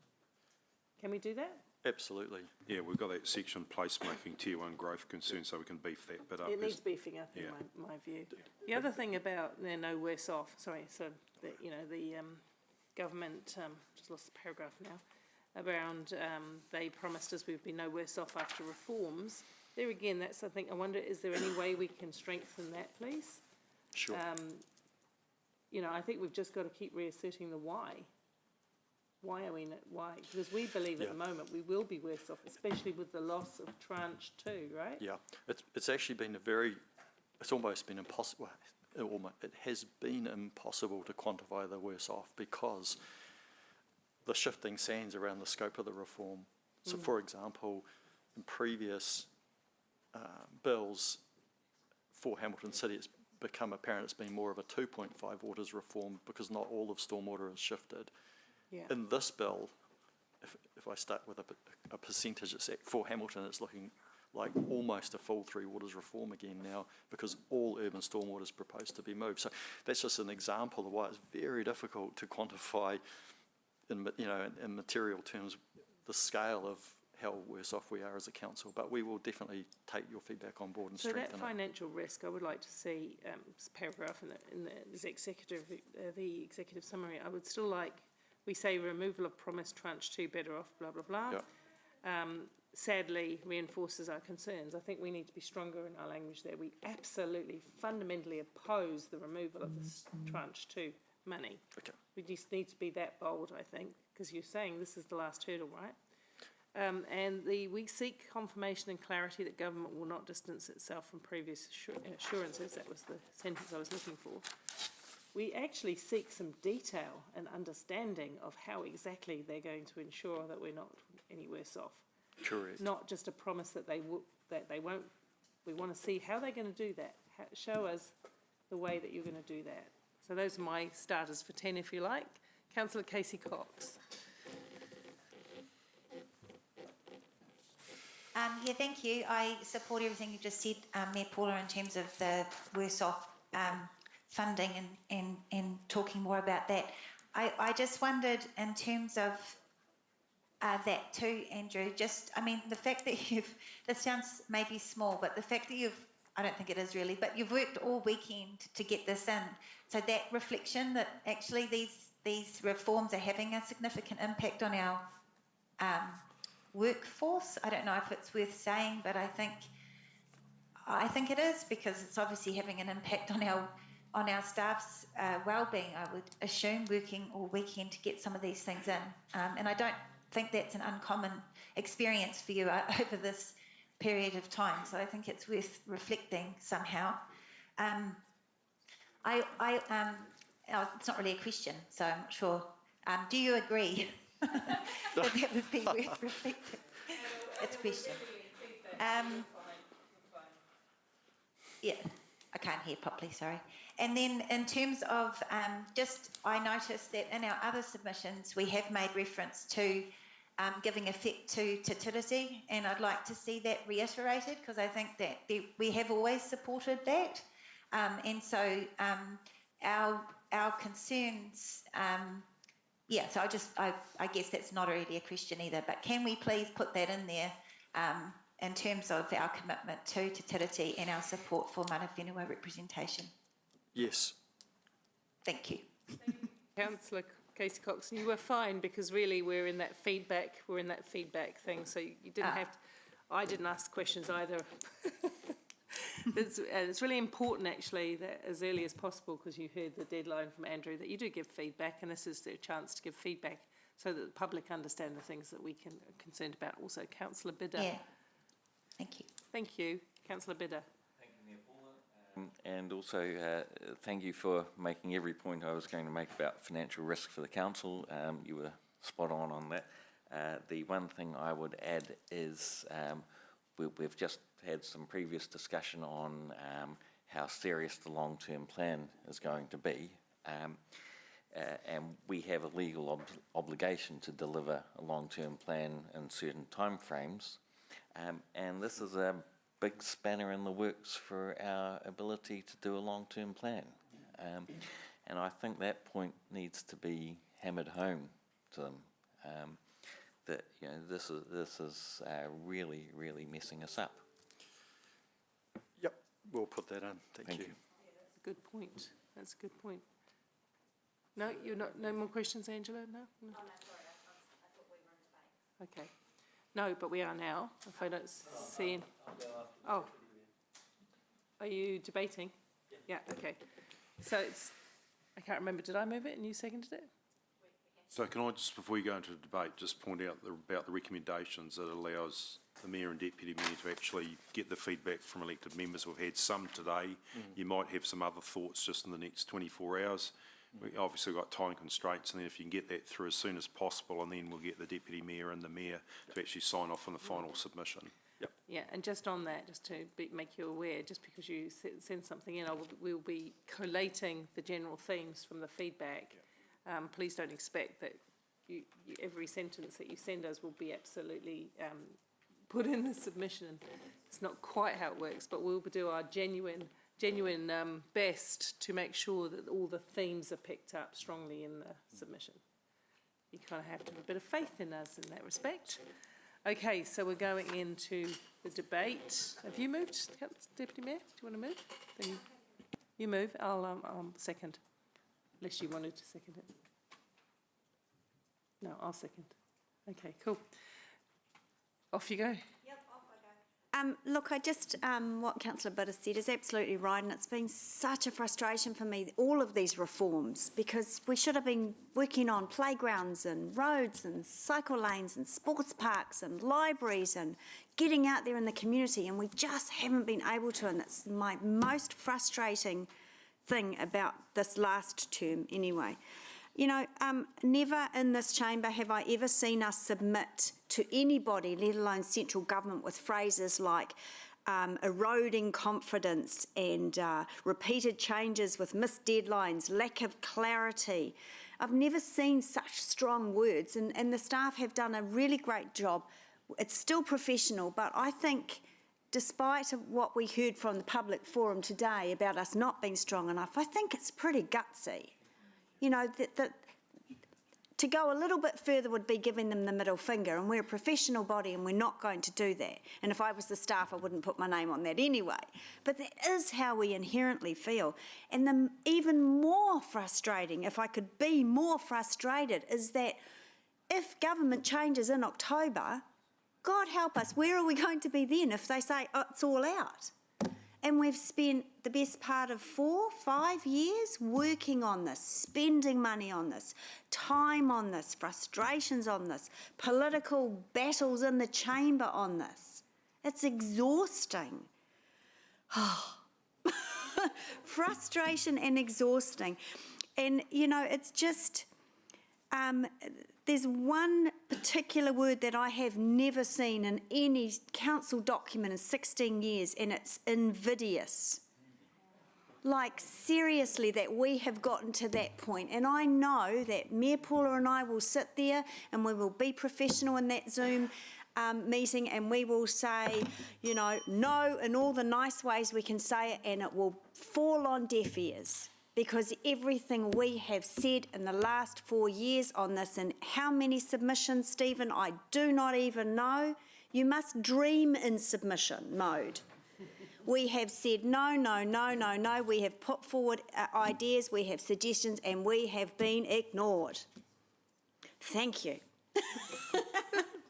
Can we do that? Absolutely. Yeah, we've got that section placemaking tier 1 growth concern, so we can beef that bit up. It needs beefing up in my view. The other thing about they're no worse off, the government, just lost the paragraph now, around they promised us we'd be no worse off after reforms. There again, that's, I think, I wonder, is there any way we can strengthen that, please? Sure. You know, I think we've just got to keep reasserting the why. Why are we not, why? Because we believe at the moment we will be worse off, especially with the loss of tranche 2, right? Yeah, it's actually been it's almost been impossible. It has been impossible to quantify the worse off because the shifting sands around the scope of the reform. So, for example, in previous bills for Hamilton City, it's become apparent it's been more of a 2.5 waters reform because not all of stormwater has shifted. Yeah. In this bill, if I start with a percentage, for Hamilton, it's looking like almost a full 3 waters reform again now because all urban stormwater is proposed to be moved. So that's just an example of why it's very difficult to quantify in material terms the scale of how worse off we are as a council. But we will definitely take your feedback on board and strengthen it. So that financial risk, I would like to see paragraph in the executive summary. I would still like, we say removal of promised tranche 2, better off, blah, blah, blah. Yeah. Sadly reinforces our concerns. I think we need to be stronger in our language there. We absolutely, fundamentally oppose the removal of this tranche 2 money. Okay. We just need to be that bold, I think, because you're saying this is the last hurdle, right? And we seek confirmation and clarity that government will not distance itself from previous assurances. That was the sentence I was looking for. We actually seek some detail and understanding of how exactly they're going to ensure that we're not any worse off. Correct. Not just a promise that they won't. We want to see how they're going to do that. Show us the way that you're going to do that. So those are my starters for 10, if you like. Councillor Casey Cox. Yeah, thank you. I support everything you just said, Mayor Paula, in terms of the worse off funding and talking more about that. I just wondered in terms of that too, Andrew, the fact that this sounds maybe small, but the fact that I don't think it is really, but you've worked all weekend to get this in. So that reflection that actually these reforms are having a significant impact on our workforce. I don't know if it's worth saying, but I think it is, because it's obviously having an impact on our staff's well-being, I would assume, working all weekend to get some of these things in. And I don't think that's an uncommon experience for you over this period of time. So I think it's worth reflecting somehow. It's not really a question, so I'm not sure. Do you agree that would be worth reflecting? It's a question. Yeah, I can't hear properly, sorry. And then in terms of I noticed that in our other submissions, we have made reference to giving effect to Te Tiriti, and I'd like to see that reiterated, because I think that we have always supported that. And so our concerns, so I guess that's not really a question either, but can we please put that in there in terms of our commitment to Te Tiriti and our support for mana whenua representation? Yes. Thank you. Councillor Casey Cox, you were fine, because really we're in that feedback thing, so you didn't have to, I didn't ask questions either. It's really important actually that as early as possible, because you heard the deadline from Andrew, that you do give feedback, and this is their chance to give feedback so that the public understand the things that we are concerned about. Also, Councillor Bidder. Yeah. Thank you. Thank you. Councillor Bidder. And also, thank you for making every point I was going to make about financial risk for the council. You were spot on that. The one thing I would add is we've just had some previous discussion on how serious the long-term plan is going to be. And we have a legal obligation to deliver a long-term plan in certain timeframes. And this is a big spanner in the works for our ability to do a long-term plan. And I think that point needs to be hammered home to them, that this is really, really messing us up. Yep, we'll put that in. Thank you. That's a good point. That's a good point. No, you're not. No more questions, Angela? No? Oh, no, sorry. I thought we were in debate. Okay. No, but we are now, if I don't see. Oh. Are you debating? Yeah, okay. So it's, I can't remember, did I move it and you seconded it? So can I just, before you go into the debate, just point out about the recommendations that allows the Mayor and Deputy Mayor to actually get the feedback from elected members. We've had some today. You might have some other thoughts just in the next 24 hours. We obviously got time constraints, and then if you can get that through as soon as possible, and then we'll get the Deputy Mayor and the Mayor to actually sign off on the final submission. Yep. Yeah, and just on that, just to make you aware, just because you send something in, we'll be collating the general themes from the feedback. Please don't expect that every sentence that you send us will be absolutely put in the submission. It's not quite how it works, but we'll do our genuine best to make sure that all the themes are picked up strongly in the submission. You kind of have to have a bit of faith in us in that respect. Okay, so we're going into the debate. Have you moved, Deputy Mayor? Do you want to move? Then you move. I'll second, unless you wanted to second it. No, I'll second. Okay, cool. Off you go. Look, I just, what Councillor Bitter said is absolutely right, and it's been such a frustration for me, all of these reforms, because we should have been working on playgrounds and roads and cycle lanes and sports parks and libraries and getting out there in the community, and we just haven't been able to, and that's my most frustrating thing about this last term anyway. You know, never in this chamber have I ever seen us submit to anybody, let alone central government, with phrases like eroding confidence and repeated changes with missed deadlines, lack of clarity. I've never seen such strong words, and the staff have done a really great job. It's still professional, but I think despite what we heard from the public forum today about us not being strong enough, I think it's pretty gutsy. You know, to go a little bit further would be giving them the middle finger, and we're a professional body and we're not going to do that. And if I was the staff, I wouldn't put my name on that anyway. But that is how we inherently feel. And the even more frustrating, if I could be more frustrated, is that if government changes in October, God help us, where are we going to be then if they say, oh, it's all out? And we've spent the best part of 4, 5 years working on this, spending money on this, time on this, frustrations on this, political battles in the chamber on this. It's exhausting. Oh. Frustration and exhausting. And, you know, it's just, there's one particular word that I have never seen in any council document in 16 years, and it's invidious. Like, seriously, that we have gotten to that point. And I know that Mayor Paula and I will sit there and we will be professional in that Zoom meeting, and we will say, you know, no in all the nice ways we can say it, and it will fall on deaf ears. Because everything we have said in the last 4 years on this, and how many submissions, Stephen, I do not even know. You must dream in submission mode. We have said no, no, no, no, no. We have put forward ideas, we have suggestions, and we have been ignored. Thank you.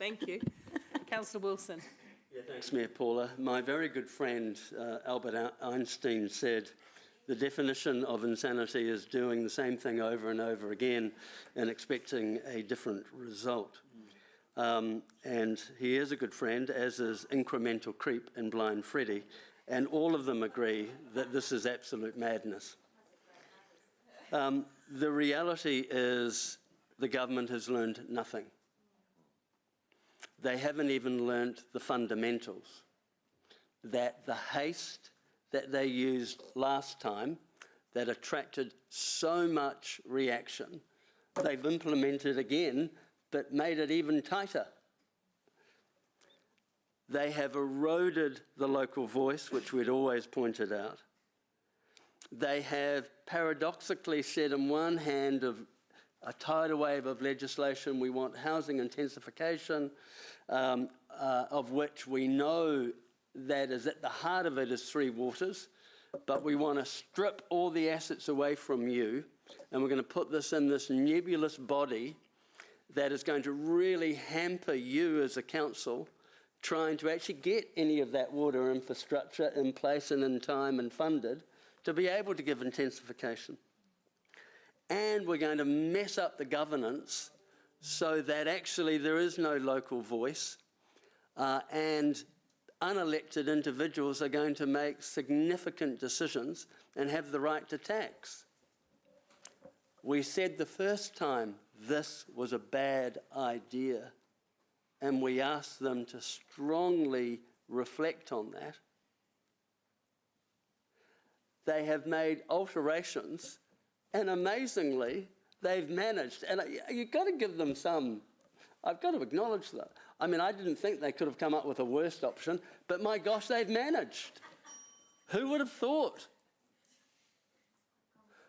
Thank you. Councillor Wilson. Yeah, thanks, Mayor Paula. My very good friend Albert Einstein said, the definition of insanity is doing the same thing over and over again and expecting a different result. And he is a good friend, as is Incremental Creep and Blind Freddy, and all of them agree that this is absolute madness. The reality is the government has learned nothing. They haven't even learnt the fundamentals, that the haste that they used last time that attracted so much reaction, they've implemented again, but made it even tighter. They have eroded the local voice, which we'd always pointed out. They have paradoxically said in one hand of a tidal wave of legislation, we want housing intensification, of which we know that is at the heart of it is Three Waters, but we want to strip all the assets away from you, and we're going to put this in this nebulous body that is going to really hamper you as a council trying to actually get any of that water infrastructure in place and in time and funded to be able to give intensification. And we're going to mess up the governance so that actually there is no local voice, and unelected individuals are going to make significant decisions and have the right to tax. We said the first time this was a bad idea, and we asked them to strongly reflect on that. They have made alterations, and amazingly, they've managed, and you've got to give them some, I've got to acknowledge that. I mean, I didn't think they could have come up with a worse option, but my gosh, they've managed. Who would have thought?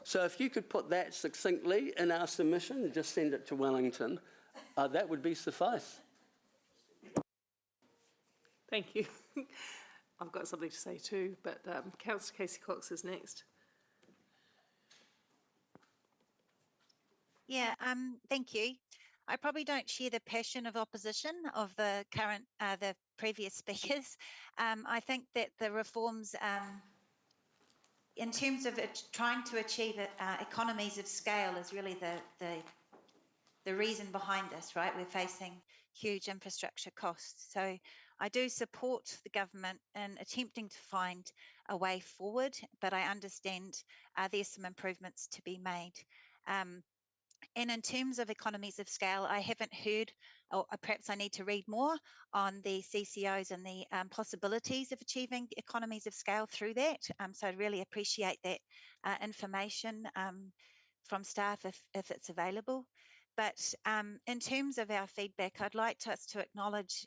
So if you could put that succinctly in our submission and just send it to Wellington, that would be suffice. Thank you. I've got something to say too, but Councillor Casey Cox is next. Yeah, thank you. I probably don't share the passion of opposition of the previous speakers. I think that the reforms, in terms of trying to achieve economies of scale, is really the reason behind this, right? We're facing huge infrastructure costs. So I do support the government in attempting to find a way forward, but I understand there's some improvements to be made. And in terms of economies of scale, I haven't heard, or perhaps I need to read more on the CCOs and the possibilities of achieving economies of scale through that. So I'd really appreciate that information from staff if it's available. But in terms of our feedback, I'd like us to acknowledge,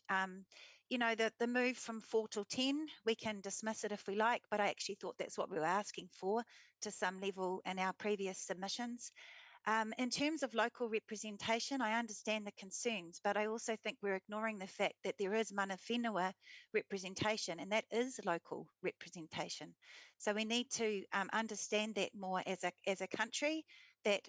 you know, the move from 4 till 10, we can dismiss it if we like, but I actually thought that's what we were asking for to some level in our previous submissions. In terms of local representation, I understand the concerns, but I also think we're ignoring the fact that there is mana whenua representation, and that is local representation. So we need to understand that more as a country, that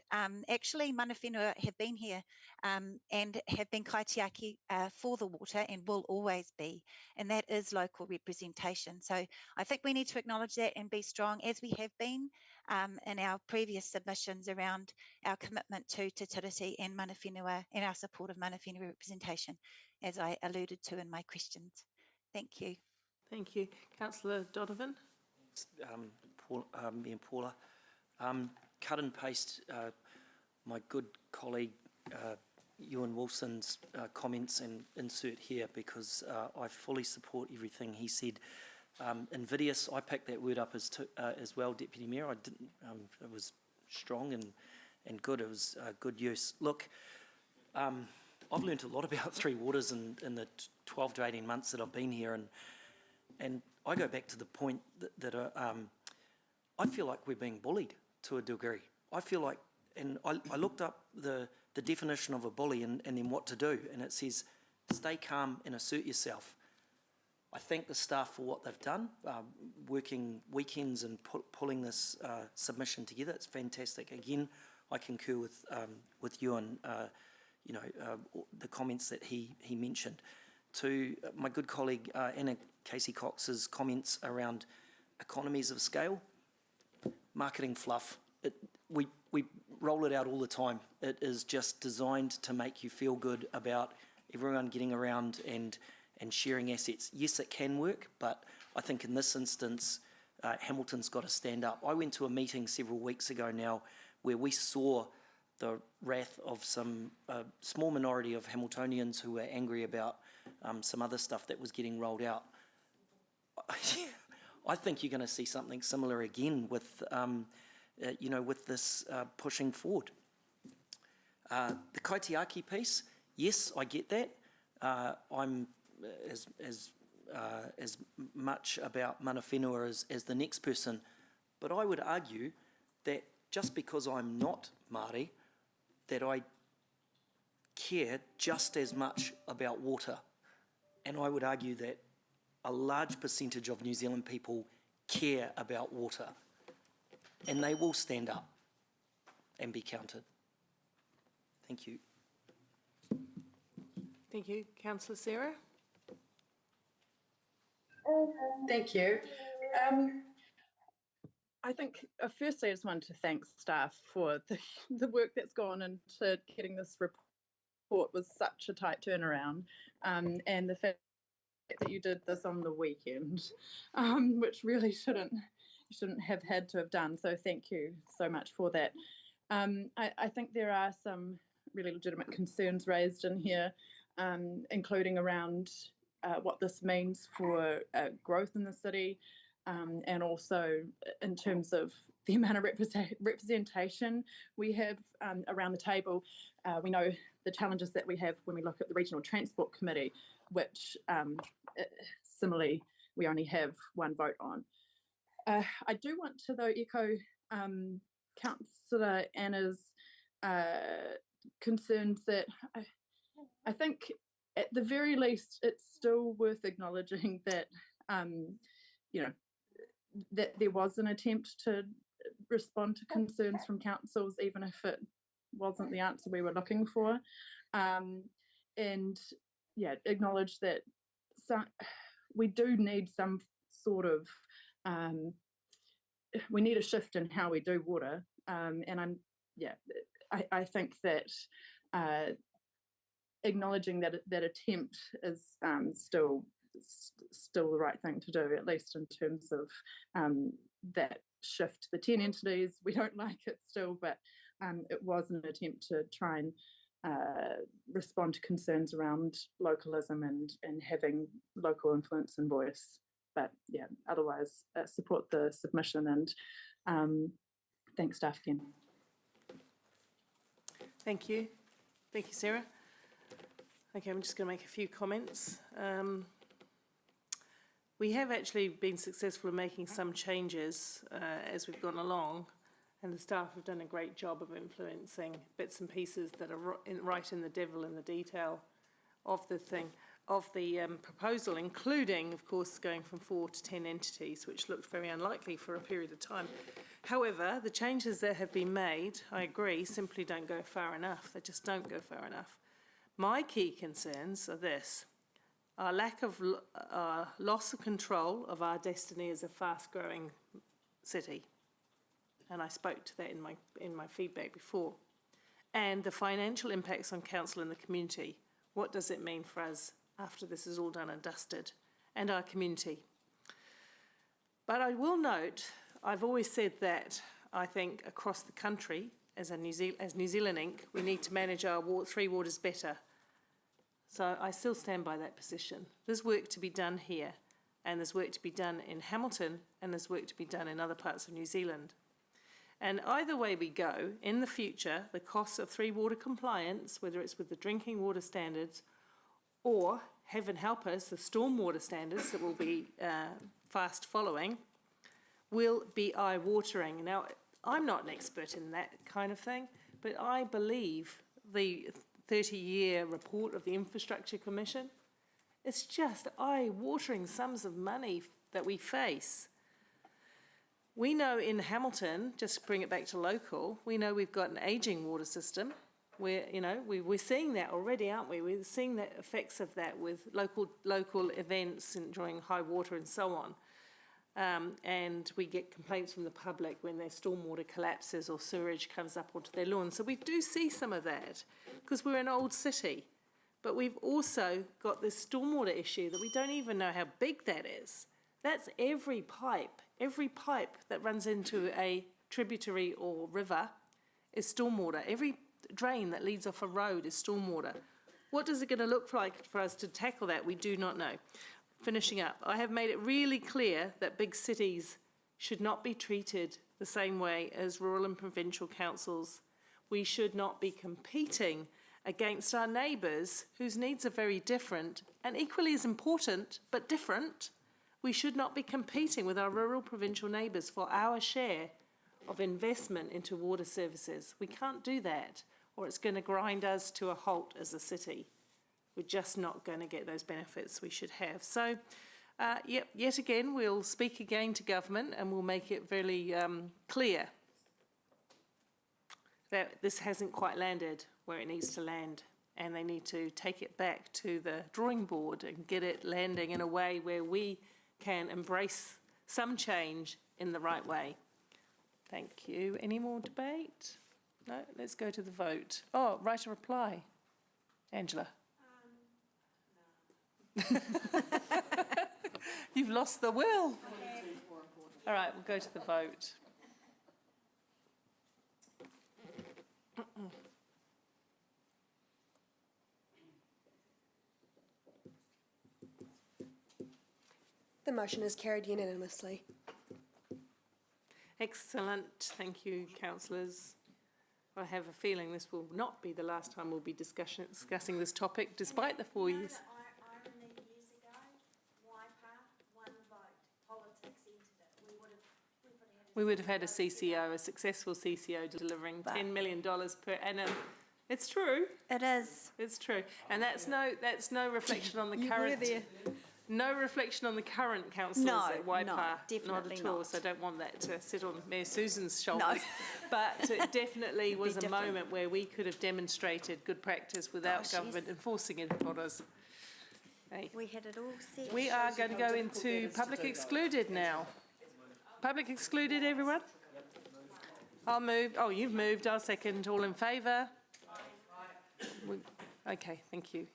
actually mana whenua have been here and have been kaitiaki for the water and will always be, and that is local representation. So I think we need to acknowledge that and be strong, as we have been in our previous submissions around our commitment to Te Tiriti and mana whenua and our support of mana whenua representation, as I alluded to in my questions. Thank you. Thank you. Councillor Donovan. Me and Paula. Cut and paste my good colleague Ewan Wilson's comments and insert here, because I fully support everything he said. Invidious, I picked that word up as well, Deputy Mayor. I didn't. It was strong and good. It was good use. Look, I've learnt a lot about Three Waters in the 12 to 18 months that I've been here, and I go back to the point that I feel like we're being bullied to a degree. I feel like, and I looked up the definition of a bully and then what to do, and it says stay calm and assert yourself. I thank the staff for what they've done, working weekends and pulling this submission together. It's fantastic. Again, I concur with Ewan, the comments that he mentioned. To my good colleague Anna Casey Cox's comments around economies of scale, marketing fluff. We roll it out all the time. It is just designed to make you feel good about everyone getting around and sharing assets. Yes, it can work, but I think in this instance, Hamilton's got to stand up. I went to a meeting several weeks ago now where we saw the wrath of some small minority of Hamiltonians who were angry about some other stuff that was getting rolled out. I think you're going to see something similar again with, with this pushing forward. The kaitiaki piece, yes, I get that. I'm as much about mana whenua as the next person, but I would argue that just because I'm not Māori, that I care just as much about water. And I would argue that a large percentage of New Zealand people care about water, and they will stand up and be counted. Thank you. Thank you. Councillor Sarah? Thank you. I think, firstly, I just wanted to thank staff for the work that's gone into getting this report with such a tight turnaround, and the fact that you did this on the weekend, which really you shouldn't have had to have done. So thank you so much for that. I think there are some really legitimate concerns raised in here, including around what this means for growth in the city, and also in terms of the amount of representation we have around the table. We know the challenges that we have when we look at the Regional Transport Committee, which similarly we only have one vote on. I do want to, though, echo Councillor Anna's concerns that I think at the very least it's still worth acknowledging that, that there was an attempt to respond to concerns from councils, even if it wasn't the answer we were looking for. And yeah, acknowledge that we do need some sort of, we need a shift in how we do water. And I think that acknowledging that attempt is still the right thing to do, at least in terms of that shift to the 10 entities. We don't like it still, but it was an attempt to try and respond to concerns around localism and having local influence and voice. But yeah, otherwise support the submission, and thanks staff again. Thank you. Thank you, Sarah. Okay, I'm just going to make a few comments. We have actually been successful in making some changes as we've gone along, and the staff have done a great job of influencing bits and pieces that are right in the devil in the detail of the thing, of the proposal, including, of course, going from 4 to 10 entities, which looked very unlikely for a period of time. However, the changes that have been made, I agree, simply don't go far enough. They just don't go far enough. My key concerns are this: our lack of loss of control of our destiny as a fast-growing city, and I spoke to that in my feedback before, and the financial impacts on council and the community. What does it mean for us after this is all done and dusted, and our community? But I will note, I've always said that I think across the country, as New Zealand Inc., we need to manage our three waters better. So I still stand by that position. There's work to be done here, and there's work to be done in Hamilton, and there's work to be done in other parts of New Zealand. And either way we go, in the future, the costs of three water compliance, whether it's with the drinking water standards or, heaven help us, the stormwater standards that will be fast following, will be eye-watering. Now, I'm not an expert in that kind of thing, but I believe the 30-year report of the Infrastructure Commission, it's just eye-watering sums of money that we face. We know in Hamilton, just to bring it back to local, we know we've got an ageing water system. We're seeing that already, aren't we? We're seeing the effects of that with local events during high water and so on. And we get complaints from the public when their stormwater collapses or sewerage comes up onto their lawn. So we do see some of that because we're an old city. But we've also got this stormwater issue that we don't even know how big that is. That's every pipe that runs into a tributary or river is stormwater. Every drain that leads off a road is stormwater. What is it going to look like for us to tackle that? We do not know. Finishing up, I have made it really clear that big cities should not be treated the same way as rural and provincial councils. We should not be competing against our neighbours whose needs are very different and equally as important but different. We should not be competing with our rural provincial neighbours for our share of investment into water services. We can't do that, or it's going to grind us to a halt as a city. We're just not going to get those benefits we should have. So, yet again, we'll speak again to government and we'll make it very clear that this hasn't quite landed where it needs to land and they need to take it back to the drawing board and get it landing in a way where we can embrace some change in the right way. Thank you. Any more debate? No? Let's go to the vote. Oh, write a reply. Angela. You've lost the will. All right, we'll go to the vote. The motion is carried unanimously. Excellent. Thank you, councillors. I have a feeling this will not be the last time we'll be discussing this topic, despite the 4 years. Irony, years ago, Waipa, one vote, politics entered it. We would have had a CCO, a successful CCO delivering $10 million per annum. It's true. It is. It's true. And that's no reflection on the current. No reflection on the current councillors at Waipa. No, definitely not at all. not. So I don't want that to sit on Mayor Susan's shoulders. But it definitely was a moment where we could have demonstrated good practice without government enforcing it on us. Hey. We had it all set. We are going to go into public excluded now. Public excluded, everyone? I'll move. Oh, you've moved. I'll second. All in favour? Okay, thank you.